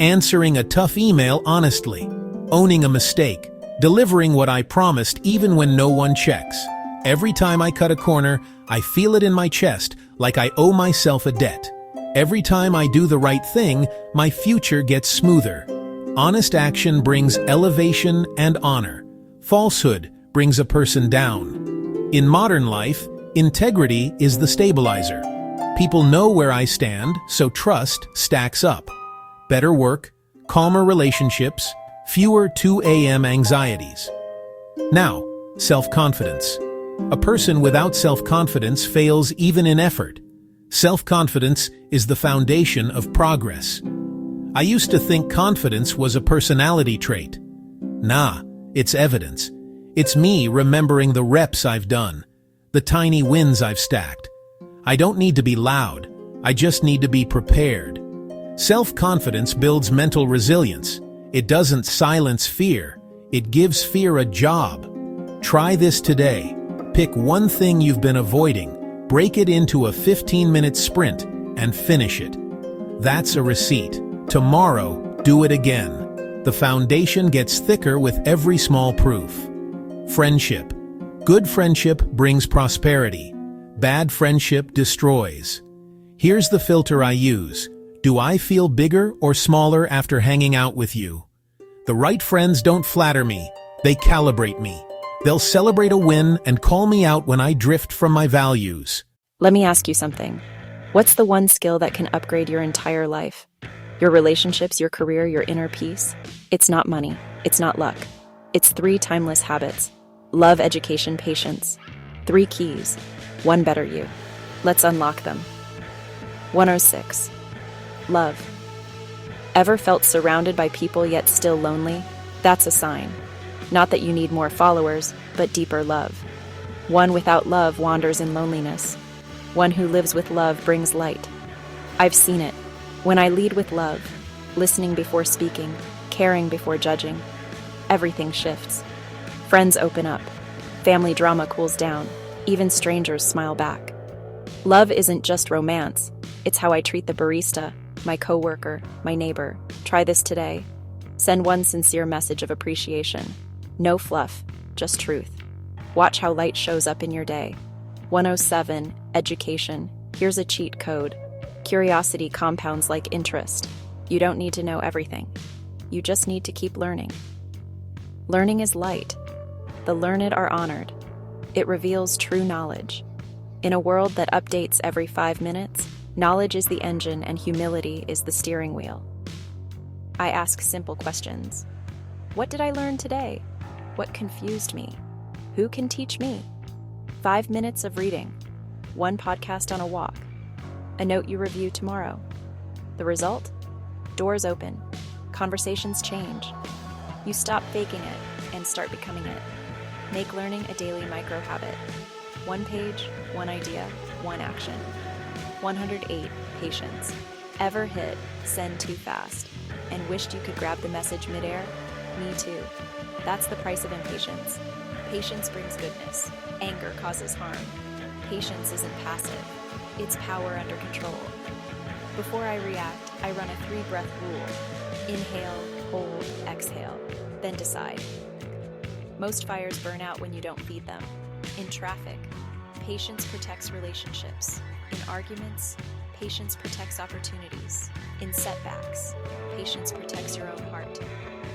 Answering a tough email honestly. Owning a mistake. Delivering what I promised even when no one checks. Every time I cut a corner, I feel it in my chest, like I owe myself a debt. Every time I do the right thing, my future gets smoother. Honest action brings elevation and honor. Falsehood brings a person down. In modern life, integrity is the stabilizer. People know where I stand, so trust stacks up. Better work, calmer relationships, fewer 2 a.m. anxieties. Now, self-confidence. A person without self-confidence fails even in effort. Self-confidence is the foundation of progress. I used to think confidence was a personality trait. Nah, it's evidence. It's me remembering the reps I've done, the tiny wins I've stacked. I don't need to be loud. I just need to be prepared. Self-confidence builds mental resilience. It doesn't silence fear. It gives fear a job. Try this today. Pick 1 thing you've been avoiding, break it into a 15-minute sprint, and finish it. That's a receipt. Tomorrow, do it again. The foundation gets thicker with every small proof. Friendship. Good friendship brings prosperity. Bad friendship destroys. Here's the filter I use. Do I feel bigger or smaller after hanging out with you? The right friends don't flatter me. They calibrate me. They'll celebrate a win and call me out when I drift from my values. Let me ask you something. What's the 1 skill that can upgrade your entire life? Your relationships, your career, your inner peace? It's not money. It's not luck. It's 3 timeless habits. Love, education, patience. 3 keys. 1 better you. Let's unlock them. 106. Love. Ever felt surrounded by people yet still lonely? That's a sign. Not that you need more followers, but deeper love. One without love wanders in loneliness. One who lives with love brings light. I've seen it. When I lead with love, listening before speaking, caring before judging, everything shifts. Friends open up. Family drama cools down. Even strangers smile back. Love isn't just romance. It's how I treat the barista, my coworker, my neighbor. Try this today. Send 1 sincere message of appreciation. No fluff, just truth. Watch how light shows up in your day. 107. Education. Here's a cheat code. Curiosity compounds like interest. You don't need to know everything. You just need to keep learning. Learning is light. The learned are honored. It reveals true knowledge. In a world that updates every 5 minutes, knowledge is the engine and humility is the steering wheel. I ask simple questions. What did I learn today? What confused me? Who can teach me? 5 minutes of reading. 1 podcast on a walk. A note you review tomorrow. The result? Doors open. Conversations change. You stop faking it and start becoming it. Make learning a daily micro habit. One page, one idea, one action. 108, patience. Ever hit send too fast and wished you could grab the message midair? Me too. That's the price of impatience. Patience brings goodness. Anger causes harm. Patience isn't passive. It's power under control. Before I react, I run a 3-breath rule. Inhale, hold, exhale, then decide. Most fires burn out when you don't feed them. In traffic, patience protects relationships. In arguments, patience protects opportunities. In setbacks, patience protects your own heart.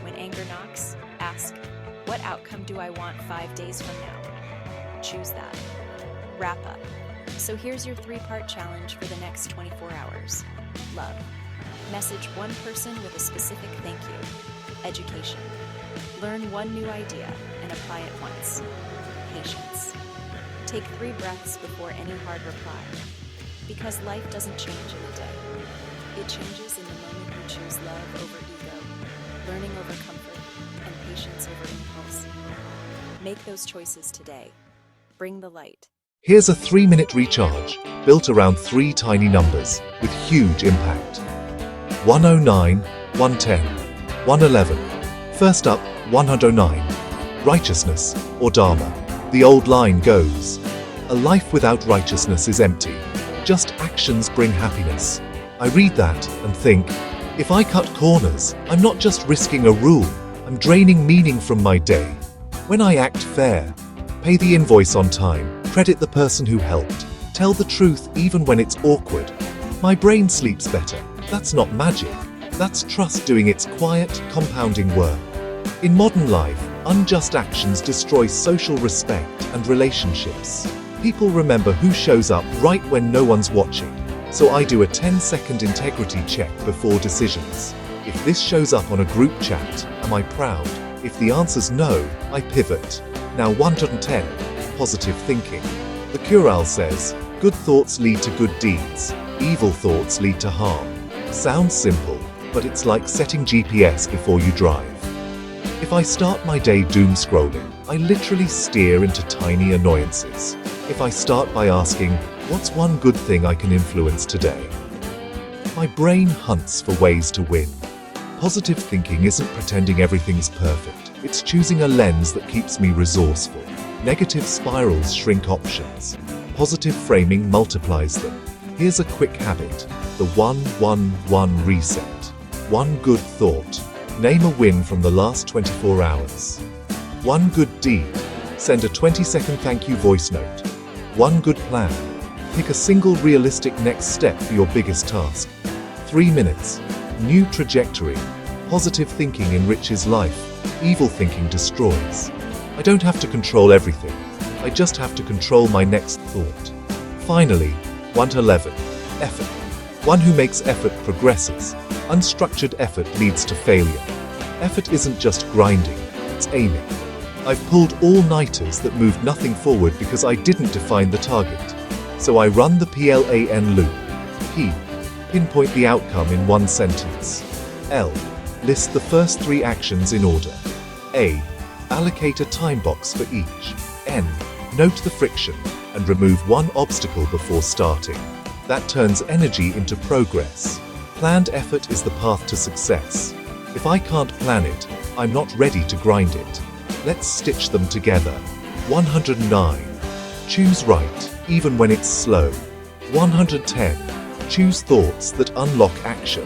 When anger knocks, ask, what outcome do I want 5 days from now? Choose that. Wrap up. So here's your 3-part challenge for the next 24 hours. Love. Message one person with a specific thank you. Education. Learn one new idea and apply it once. Patience. Take 3 breaths before any hard reply. Because life doesn't change in a day. It changes in the moment you choose love over ego, learning over comfort, and patience over impulse. Make those choices today. Bring the light. Here's a 3-minute recharge built around 3 tiny numbers with huge impact. 109, 110, 111. First up, 109. Righteousness, or Dharma. The old line goes, a life without righteousness is empty. Just actions bring happiness. I read that and think, if I cut corners, I'm not just risking a rule, I'm draining meaning from my day. When I act fair, pay the invoice on time, credit the person who helped, tell the truth even when it's awkward, my brain sleeps better. That's not magic. That's trust doing its quiet, compounding work. In modern life, unjust actions destroy social respect and relationships. People remember who shows up right when no one's watching. So I do a 10-second integrity check before decisions. If this shows up on a group chat, am I proud? If the answer's no, I pivot. Now 110, positive thinking. Thirukkural says, good thoughts lead to good deeds, evil thoughts lead to harm. Sounds simple, but it's like setting GPS before you drive. If I start my day doom scrolling, I literally steer into tiny annoyances. If I start by asking, what's one good thing I can influence today? My brain hunts for ways to win. Positive thinking isn't pretending everything's perfect. It's choosing a lens that keeps me resourceful. Negative spirals shrink options. Positive framing multiplies them. Here's a quick habit. The 1-1-1 reset. One good thought. Name a win from the last 24 hours. One good deed. Send a 20-second thank you voice note. One good plan. Pick a single realistic next step for your biggest task. 3 minutes. New trajectory. Positive thinking enriches life. Evil thinking destroys. I don't have to control everything. I just have to control my next thought. Finally, 111. Effort. One who makes effort progresses. Unstructured effort leads to failure. Effort isn't just grinding, it's aiming. I've pulled all-nighters that moved nothing forward because I didn't define the target. So I run the PLAN loop. P. Pinpoint the outcome in one sentence. L. List the first 3 actions in order. A. Allocate a time box for each. N. Note the friction and remove one obstacle before starting. That turns energy into progress. Planned effort is the path to success. If I can't plan it, I'm not ready to grind it. Let's stitch them together. 109. Choose right, even when it's slow. 110. Choose thoughts that unlock action.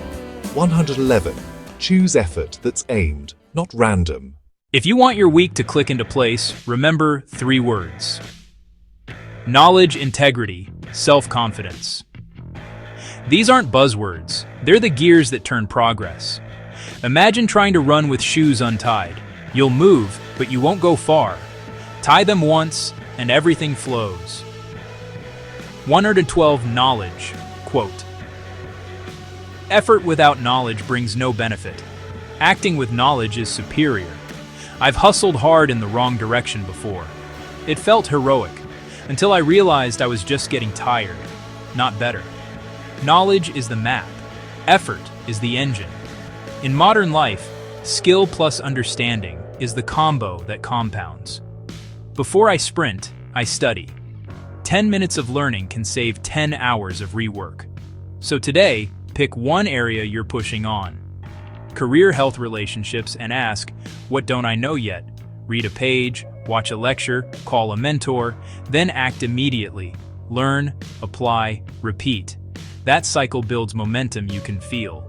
111. Choose effort that's aimed, not random. If you want your week to click into place, remember 3 words. Knowledge, integrity, self-confidence. These aren't buzzwords. They're the gears that turn progress. Imagine trying to run with shoes untied. You'll move, but you won't go far. Tie them once, and everything flows. 112. Knowledge. Quote, effort without knowledge brings no benefit. Acting with knowledge is superior. I've hustled hard in the wrong direction before. It felt heroic, until I realized I was just getting tired, not better. Knowledge is the map. Effort is the engine. In modern life, skill plus understanding is the combo that compounds. Before I sprint, I study. 10 minutes of learning can save 10 hours of rework. So today, pick one area you're pushing on. Career, health, relationships, and ask, what don't I know yet? Read a page, watch a lecture, call a mentor, then act immediately. Learn, apply, repeat. That cycle builds momentum you can feel.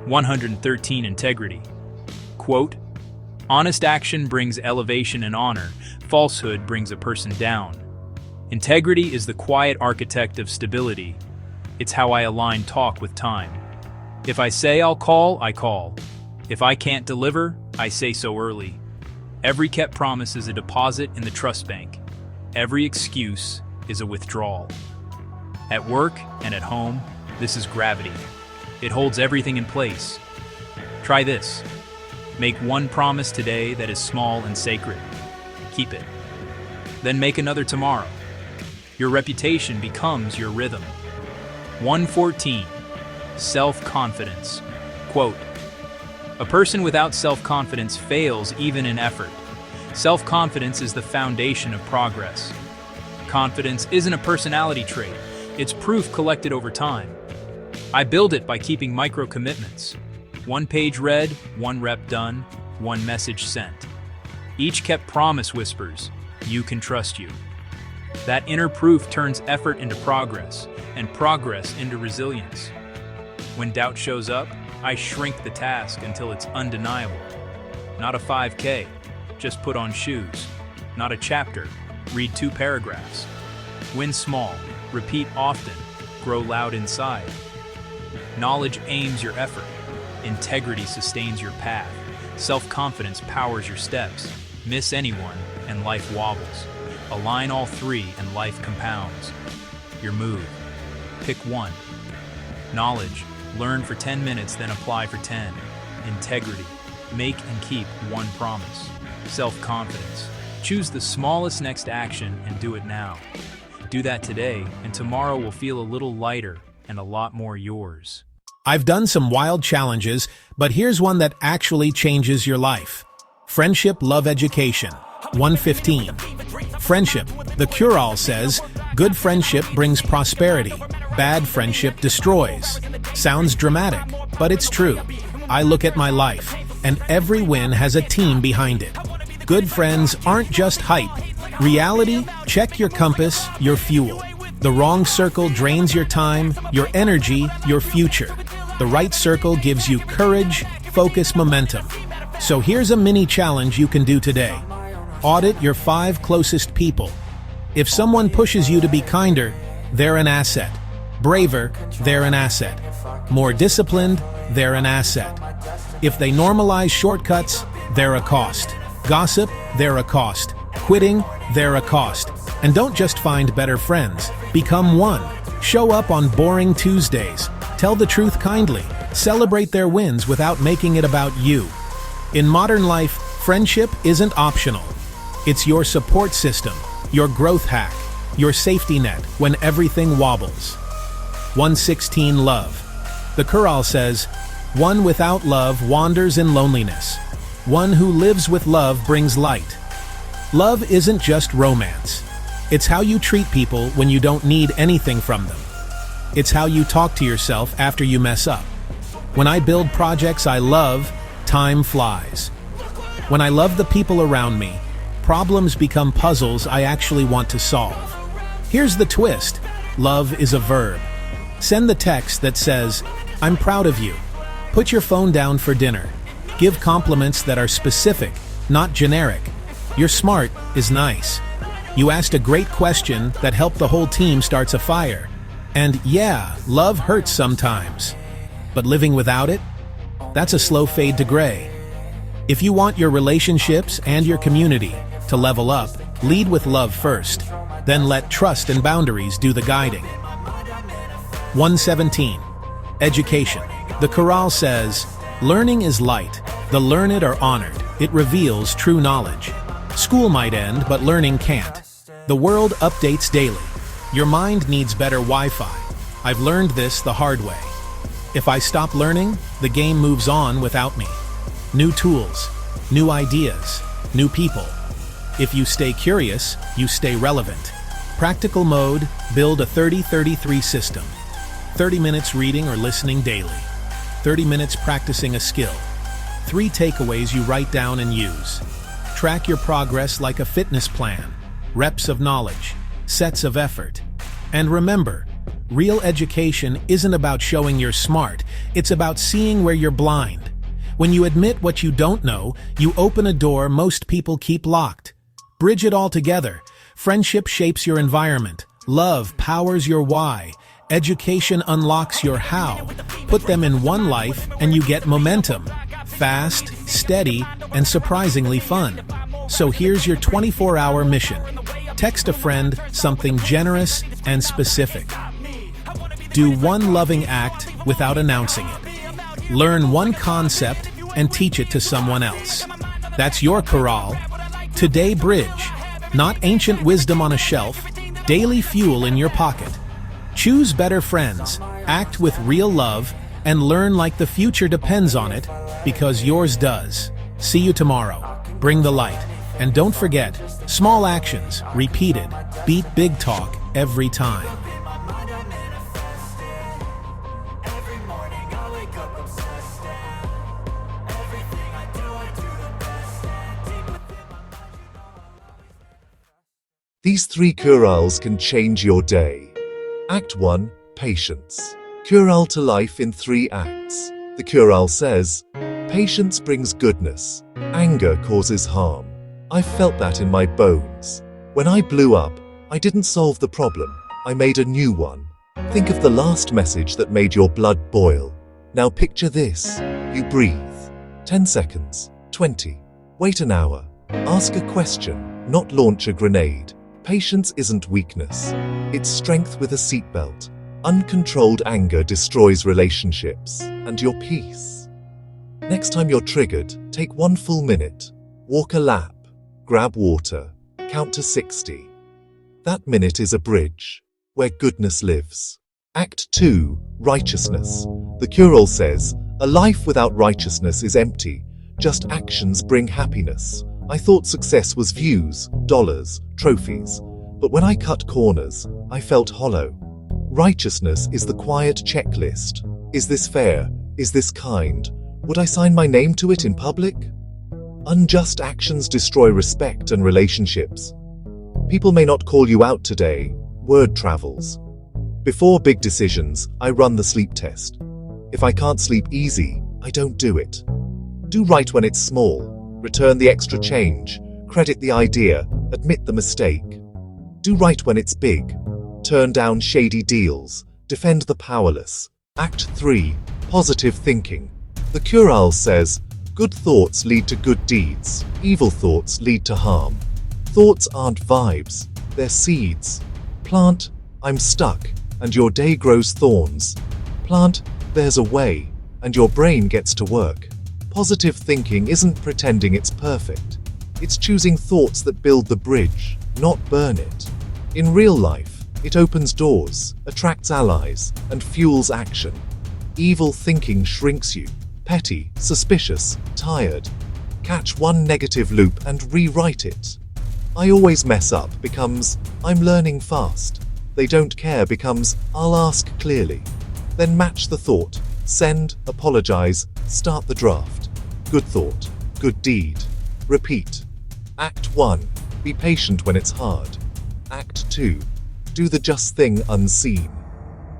113. Integrity. Quote, honest action brings elevation and honor. Falsehood brings a person down. Integrity is the quiet architect of stability. It's how I align talk with time. If I say I'll call, I call. If I can't deliver, I say so early. Every kept promise is a deposit in the trust bank. Every excuse is a withdrawal. At work and at home, this is gravity. It holds everything in place. Try this. Make one promise today that is small and sacred. Keep it. Then make another tomorrow. Your reputation becomes your rhythm. 114. Self-confidence. Quote, a person without self-confidence fails even in effort. Self-confidence is the foundation of progress. Confidence isn't a personality trait. It's proof collected over time. I build it by keeping micro-commitments. 1 page read, 1 rep done, 1 message sent. Each kept promise whispers, you can trust you. That inner proof turns effort into progress, and progress into resilience. When doubt shows up, I shrink the task until it's undeniable. Not a 5K, just put on shoes. Not a chapter, read 2 paragraphs. Win small, repeat often, grow loud inside. Knowledge aims your effort. Integrity sustains your path. Self-confidence powers your steps. Miss anyone, and life wobbles. Align all 3 and life compounds. Your move. Pick 1. Knowledge. Learn for 10 minutes, then apply for 10. Integrity. Make and keep 1 promise. Self-confidence. Choose the smallest next action and do it now. Do that today, and tomorrow will feel a little lighter and a lot more yours. I've done some wild challenges, but here's one that actually changes your life. Friendship, love, education. 115. Friendship. The cure-all says, good friendship brings prosperity. Bad friendship destroys. Sounds dramatic, but it's true. I look at my life, and every win has a team behind it. Good friends aren't just hype. Reality, check your compass, your fuel. The wrong circle drains your time, your energy, your future. The right circle gives you courage, focus, momentum. So here's a mini challenge you can do today. Audit your 5 closest people. If someone pushes you to be kinder, they're an asset. Braver, they're an asset. More disciplined, they're an asset. If they normalize shortcuts, they're a cost. Gossip, they're a cost. Quitting, they're a cost. And don't just find better friends. Become one. Show up on boring Tuesdays. Tell the truth kindly. Celebrate their wins without making it about you. In modern life, friendship isn't optional. It's your support system, your growth hack, your safety net when everything wobbles. 116. Love. The cure-all says, one without love wanders in loneliness. One who lives with love brings light. Love isn't just romance. It's how you treat people when you don't need anything from them. It's how you talk to yourself after you mess up. When I build projects I love, time flies. When I love the people around me, problems become puzzles I actually want to solve. Here's the twist. Love is a verb. Send the text that says, I'm proud of you. Put your phone down for dinner. Give compliments that are specific, not generic. You're smart is nice. You asked a great question that helped the whole team starts a fire. And yeah, love hurts sometimes. But living without it? That's a slow fade to gray. If you want your relationships and your community to level up, lead with love first. Then let trust and boundaries do the guiding. 117. Education. The cure-all says, learning is light. The learned are honored. It reveals true knowledge. School might end, but learning can't. The world updates daily. Your mind needs better Wi-Fi. I've learned this the hard way. If I stop learning, the game moves on without me. New tools, new ideas, new people. If you stay curious, you stay relevant. Practical mode, build a 30-33 system. 30 minutes reading or listening daily. 30 minutes practicing a skill. 3 takeaways you write down and use. Track your progress like a fitness plan. Reps of knowledge, sets of effort. And remember, real education isn't about showing you're smart, it's about seeing where you're blind. When you admit what you don't know, you open a door most people keep locked. Bridge it all together. Friendship shapes your environment. Love powers your why. Education unlocks your how. Put them in one life and you get momentum. Fast, steady, and surprisingly fun. So here's your 24-hour mission. Text a friend something generous and specific. Do one loving act without announcing it. Learn one concept and teach it to someone else. That's your Thirukkural. Today Bridge. Not ancient wisdom on a shelf, daily fuel in your pocket. Choose better friends, act with real love, and learn like the future depends on it, because yours does. See you tomorrow. Bring the light. And don't forget, small actions, repeated, beat big talk every time. These 3 Thirukkurals can change your day. Act 1. Patience. Thirukkural to life in 3 acts. The Thirukkural says, patience brings goodness. Anger causes harm. I felt that in my bones. When I blew up, I didn't solve the problem. I made a new one. Think of the last message that made your blood boil. Now picture this. You breathe. 10 seconds. 20. Wait an hour. Ask a question, not launch a grenade. Patience isn't weakness. It's strength with a seatbelt. Uncontrolled anger destroys relationships and your peace. Next time you're triggered, take 1 full minute. Walk a lap. Grab water. Count to 60. That minute is a bridge where goodness lives. Act 2. Righteousness. The Thirukkural says, a life without righteousness is empty. Just actions bring happiness. I thought success was views, dollars, trophies. But when I cut corners, I felt hollow. Righteousness is the quiet checklist. Is this fair? Is this kind? Would I sign my name to it in public? Unjust actions destroy respect and relationships. People may not call you out today. Word travels. Before big decisions, I run the sleep test. If I can't sleep easy, I don't do it. Do right when it's small. Return the extra change, credit the idea, admit the mistake. Do right when it's big. Turn down shady deals, defend the powerless. Act 3. Positive thinking. The Thirukkural says, good thoughts lead to good deeds, evil thoughts lead to harm. Thoughts aren't vibes, they're seeds. Plant, I'm stuck, and your day grows thorns. Plant, there's a way, and your brain gets to work. Positive thinking isn't pretending it's perfect. It's choosing thoughts that build the bridge, not burn it. In real life, it opens doors, attracts allies, and fuels action. Evil thinking shrinks you. Petty, suspicious, tired. Catch one negative loop and rewrite it. I always mess up becomes, I'm learning fast. They don't care becomes, I'll ask clearly. Then match the thought. Send, apologize, start the draft. Good thought, good deed. Repeat. Act 1. Be patient when it's hard. Act 2. Do the just thing unseen.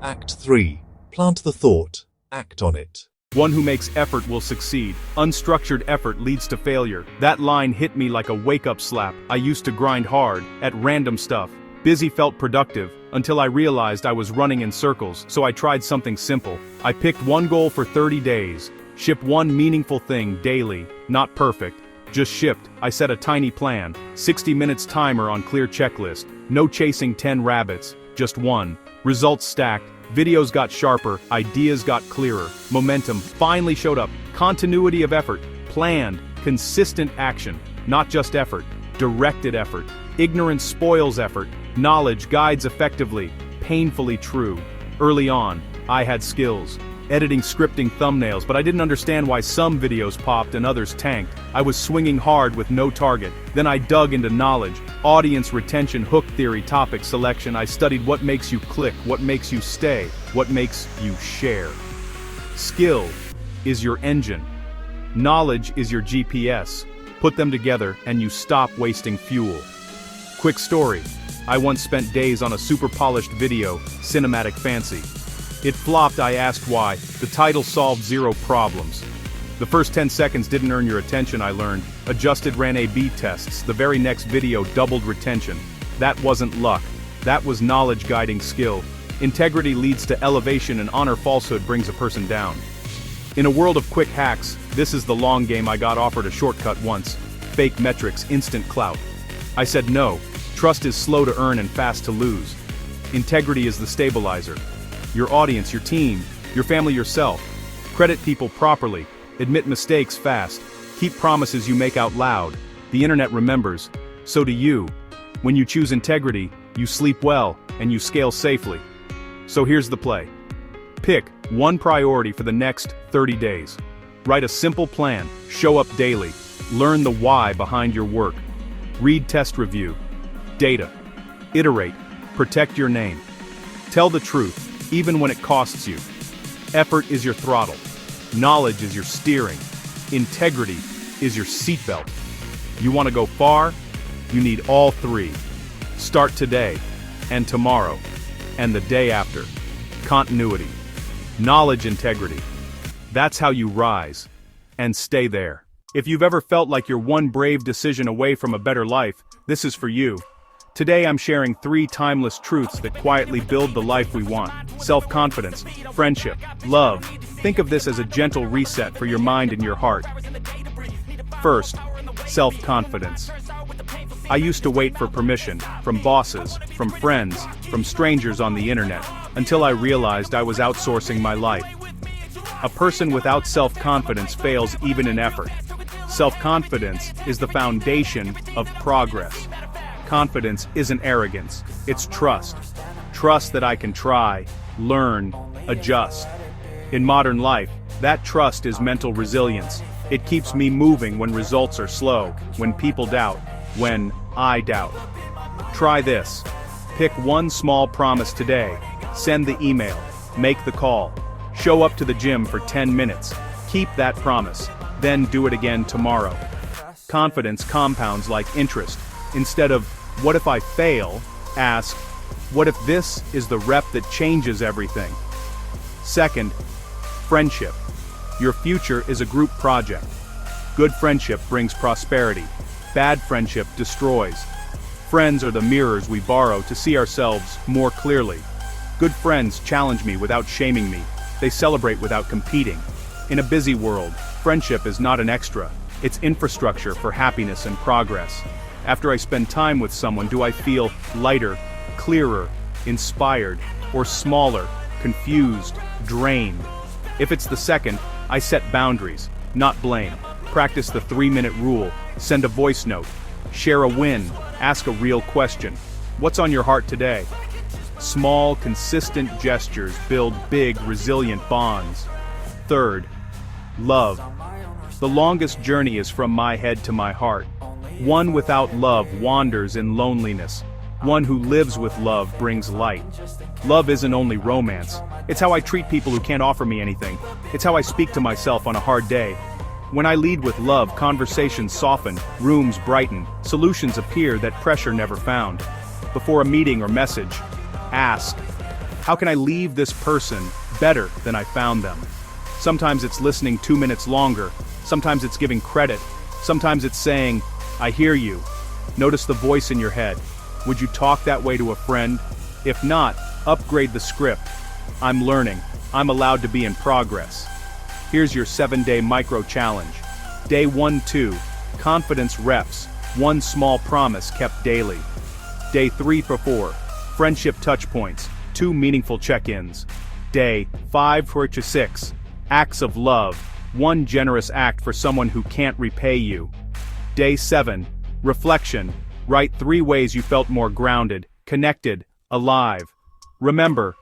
Act 3. Plant the thought. Act on it. One who makes effort will succeed. Unstructured effort leads to failure. That line hit me like a wake-up slap. I used to grind hard, at random stuff. Busy felt productive, until I realized I was running in circles, so I tried something simple. I picked one goal for 30 days. Ship one meaningful thing daily. Not perfect. Just shipped. I set a tiny plan. 60 minutes timer on clear checklist. No chasing 10 rabbits. Just one. Results stacked. Videos got sharper, ideas got clearer, momentum finally showed up, continuity of effort, planned, consistent action, not just effort, directed effort. Ignorance spoils effort, knowledge guides effectively, painfully true. Early on, I had skills, editing, scripting thumbnails, but I didn't understand why some videos popped and others tanked. I was swinging hard with no target. Then I dug into knowledge, audience retention, hook theory, topic selection. I studied what makes you click, what makes you stay, what makes you share. Skill is your engine. Knowledge is your GPS. Put them together and you stop wasting fuel. Quick story. I once spent days on a super polished video, cinematic fancy. It flopped. I asked why. The title solved 0 problems. The first 10 seconds didn't earn your attention, I learned. Adjusted, ran A/B tests. The very next video doubled retention. That wasn't luck. That was knowledge guiding skill. Integrity leads to elevation and honor. Falsehood brings a person down. In a world of quick hacks, this is the long game. I got offered a shortcut once. Fake metrics, instant clout. I said no. Trust is slow to earn and fast to lose. Integrity is the stabilizer. Your audience, your team, your family, yourself. Credit people properly. Admit mistakes fast. Keep promises you make out loud. The internet remembers. So do you. When you choose integrity, you sleep well, and you scale safely. So here's the play. Pick one priority for the next 30 days. Write a simple plan. Show up daily. Learn the why behind your work. Read test review. Data. Iterate. Protect your name. Tell the truth, even when it costs you. Effort is your throttle. Knowledge is your steering. Integrity is your seatbelt. You want to go far? You need all 3. Start today, and tomorrow, and the day after. Continuity. Knowledge, integrity. That's how you rise, and stay there. If you've ever felt like you're one brave decision away from a better life, this is for you. Today I'm sharing 3 timeless truths that quietly build the life we want. Self-confidence, friendship, love. Think of this as a gentle reset for your mind and your heart. First, self-confidence. I used to wait for permission, from bosses, from friends, from strangers on the internet, until I realized I was outsourcing my life. A person without self-confidence fails even in effort. Self-confidence is the foundation of progress. Confidence isn't arrogance, it's trust. Trust that I can try, learn, adjust. In modern life, that trust is mental resilience. It keeps me moving when results are slow, when people doubt, when I doubt. Try this. Pick one small promise today. Send the email, make the call, show up to the gym for 10 minutes. Keep that promise, then do it again tomorrow. Confidence compounds like interest. Instead of, what if I fail? Ask, what if this is the rep that changes everything? Second, friendship. Your future is a group project. Good friendship brings prosperity. Bad friendship destroys. Friends are the mirrors we borrow to see ourselves more clearly. Good friends challenge me without shaming me. They celebrate without competing. In a busy world, friendship is not an extra. It's infrastructure for happiness and progress. After I spend time with someone, do I feel lighter, clearer, inspired, or smaller, confused, drained? If it's the second, I set boundaries, not blame. Practice the 3-minute rule, send a voice note, share a win, ask a real question. What's on your heart today? Small, consistent gestures build big, resilient bonds. Third, love. The longest journey is from my head to my heart. One without love wanders in loneliness. One who lives with love brings light. Love isn't only romance. It's how I treat people who can't offer me anything. It's how I speak to myself on a hard day. When I lead with love, conversations soften, rooms brighten, solutions appear that pressure never found. Before a meeting or message, ask, how can I leave this person better than I found them? Sometimes it's listening 2 minutes longer. Sometimes it's giving credit. Sometimes it's saying, I hear you. Notice the voice in your head. Would you talk that way to a friend? If not, upgrade the script. I'm learning. I'm allowed to be in progress. Here's your 7-day micro challenge. Day 1-2, confidence reps, one small promise kept daily. Day 3-4, friendship touch points, 2 meaningful check-ins. Day 5-6, acts of love, 1 generous act for someone who can't repay you. Day 7, reflection, write 3 ways you felt more grounded, connected, alive. Remember,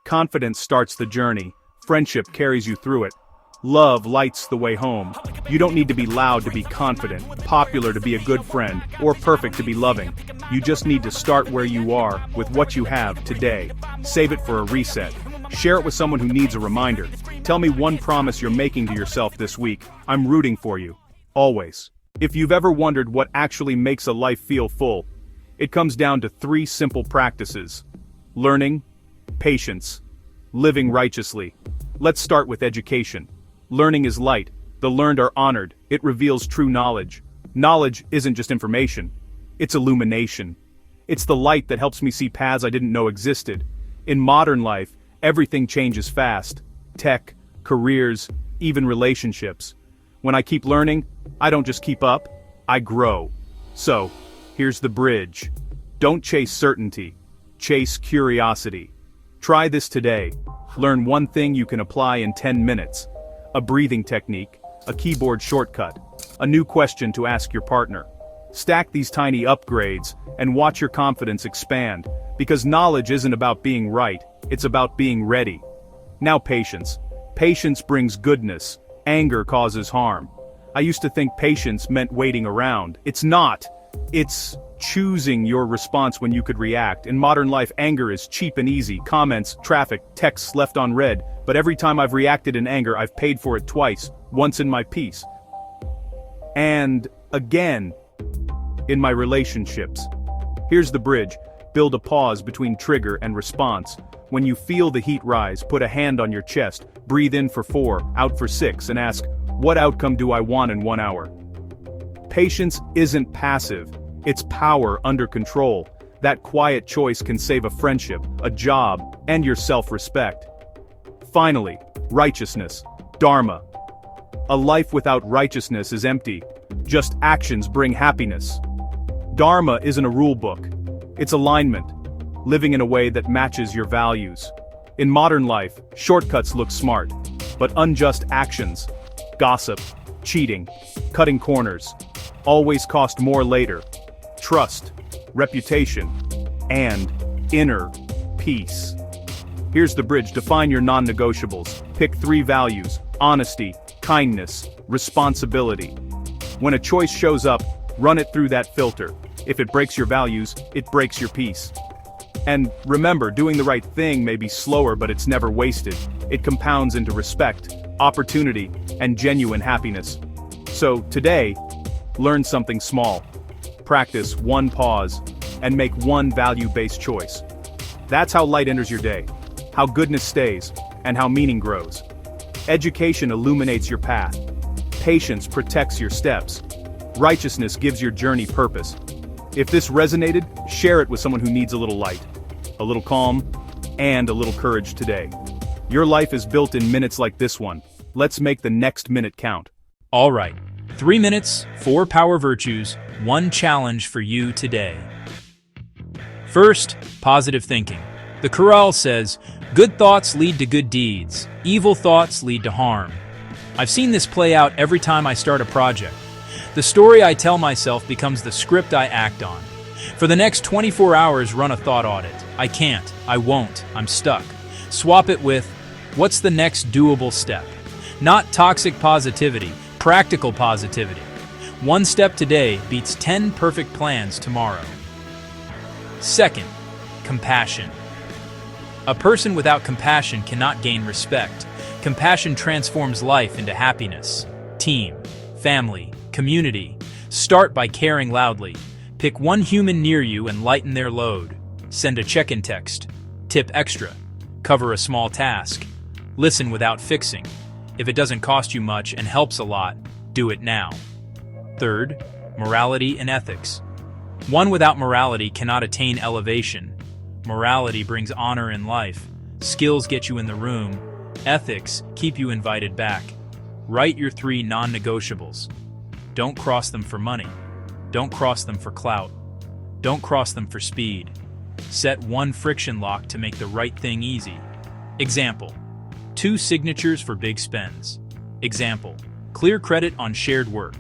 confidence starts the journey. Friendship carries you through it. Love lights the way home. You don't need to be loud to be confident, popular to be a good friend, or perfect to be loving. You just need to start where you are, with what you have today. Save it for a reset. Share it with someone who needs a reminder. Tell me one promise you're making to yourself this week. I'm rooting for you. Always. If you've ever wondered what actually makes a life feel full, it comes down to 3 simple practices: learning, patience, living righteously. Let's start with education. Learning is light. The learned are honored. It reveals true knowledge. Knowledge isn't just information. It's illumination. It's the light that helps me see paths I didn't know existed. In modern life, everything changes fast. Tech, careers, even relationships. When I keep learning, I don't just keep up, I grow. So, here's the bridge. Don't chase certainty. Chase curiosity. Try this today. Learn one thing you can apply in 10 minutes. A breathing technique, a keyboard shortcut, a new question to ask your partner. Stack these tiny upgrades and watch your confidence expand, because knowledge isn't about being right, it's about being ready. Now patience. Patience brings goodness. Anger causes harm. I used to think patience meant waiting around. It's not. It's choosing your response when you could react. In modern life, anger is cheap and easy. Comments, traffic, texts left on read. But every time I've reacted in anger, I've paid for it twice. Once in my peace. And again, in my relationships. Here's the bridge. Build a pause between trigger and response. When you feel the heat rise, put a hand on your chest, breathe in for 4, out for 6, and ask, what outcome do I want in 1 hour? Patience isn't passive. It's power under control. That quiet choice can save a friendship, a job, and your self-respect. Finally, righteousness, dharma. A life without righteousness is empty. Just actions bring happiness. Dharma isn't a rule book. It's alignment, living in a way that matches your values. In modern life, shortcuts look smart, but unjust actions, gossip, cheating, cutting corners, always cost more later. Trust, reputation, and inner peace. Here's the bridge. Define your non-negotiables. Pick 3 values: honesty, kindness, responsibility. When a choice shows up, run it through that filter. If it breaks your values, it breaks your peace. And remember, doing the right thing may be slower, but it's never wasted. It compounds into respect, opportunity, and genuine happiness. So today, learn something small. Practice one pause, and make one value-based choice. That's how light enters your day, how goodness stays, and how meaning grows. Education illuminates your path. Patience protects your steps. Righteousness gives your journey purpose. If this resonated, share it with someone who needs a little light, a little calm, and a little courage today. Your life is built in minutes like this one. Let's make the next minute count. All right, 3 minutes, 4 power virtues, 1 challenge for you today. First, positive thinking. The Thirukkural says, good thoughts lead to good deeds, evil thoughts lead to harm. I've seen this play out every time I start a project. The story I tell myself becomes the script I act on. For the next 24 hours, run a thought audit. I can't, I won't, I'm stuck. Swap it with, what's the next doable step? Not toxic positivity, practical positivity. 1 step today beats 10 perfect plans tomorrow. Second, compassion. A person without compassion cannot gain respect. Compassion transforms life into happiness. Team, family, community. Start by caring loudly. Pick 1 human near you and lighten their load. Send a check-in text. Tip extra. Cover a small task. Listen without fixing. If it doesn't cost you much and helps a lot, do it now. Third, morality and ethics. One without morality cannot attain elevation. Morality brings honor in life. Skills get you in the room. Ethics keep you invited back. Write your 3 non-negotiables. Don't cross them for money. Don't cross them for clout. Don't cross them for speed. Set 1 friction lock to make the right thing easy. Example, 2 signatures for big spends. Example, clear credit on shared work.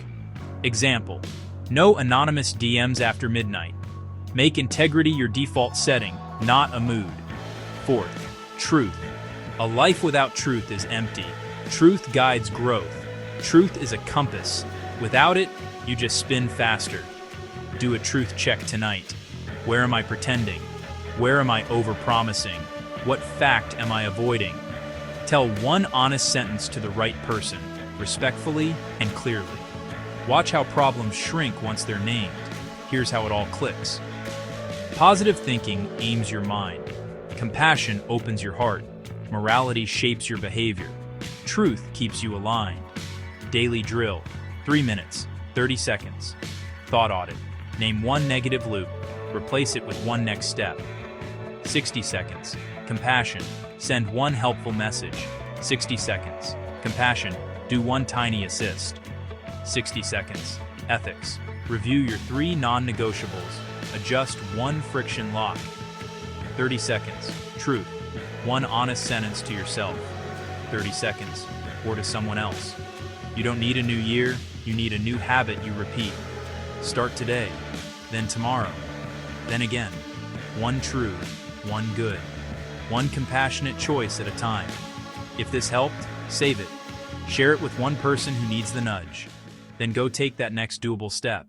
Example, no anonymous DMs after midnight. Make integrity your default setting, not a mood. Fourth, truth. A life without truth is empty. Truth guides growth. Truth is a compass. Without it, you just spin faster. Do a truth check tonight. Where am I pretending? Where am I overpromising? What fact am I avoiding? Tell one honest sentence to the right person, respectfully and clearly. Watch how problems shrink once they're named. Here's how it all clicks. Positive thinking aims your mind. Compassion opens your heart. Morality shapes your behavior. Truth keeps you aligned. Daily drill. 3 minutes, 30 seconds. Thought audit. Name one negative loop. Replace it with one next step. 60 seconds. Compassion. Send one helpful message. 60 seconds. Compassion. Do one tiny assist. 60 seconds. Ethics. Review your 3 non-negotiables. Adjust one friction lock. 30 seconds. Truth. One honest sentence to yourself. 30 seconds. Or to someone else. You don't need a new year, you need a new habit you repeat. Start today, then tomorrow, then again. One true, one good. One compassionate choice at a time. If this helped, save it. Share it with one person who needs the nudge. Then go take that next doable step.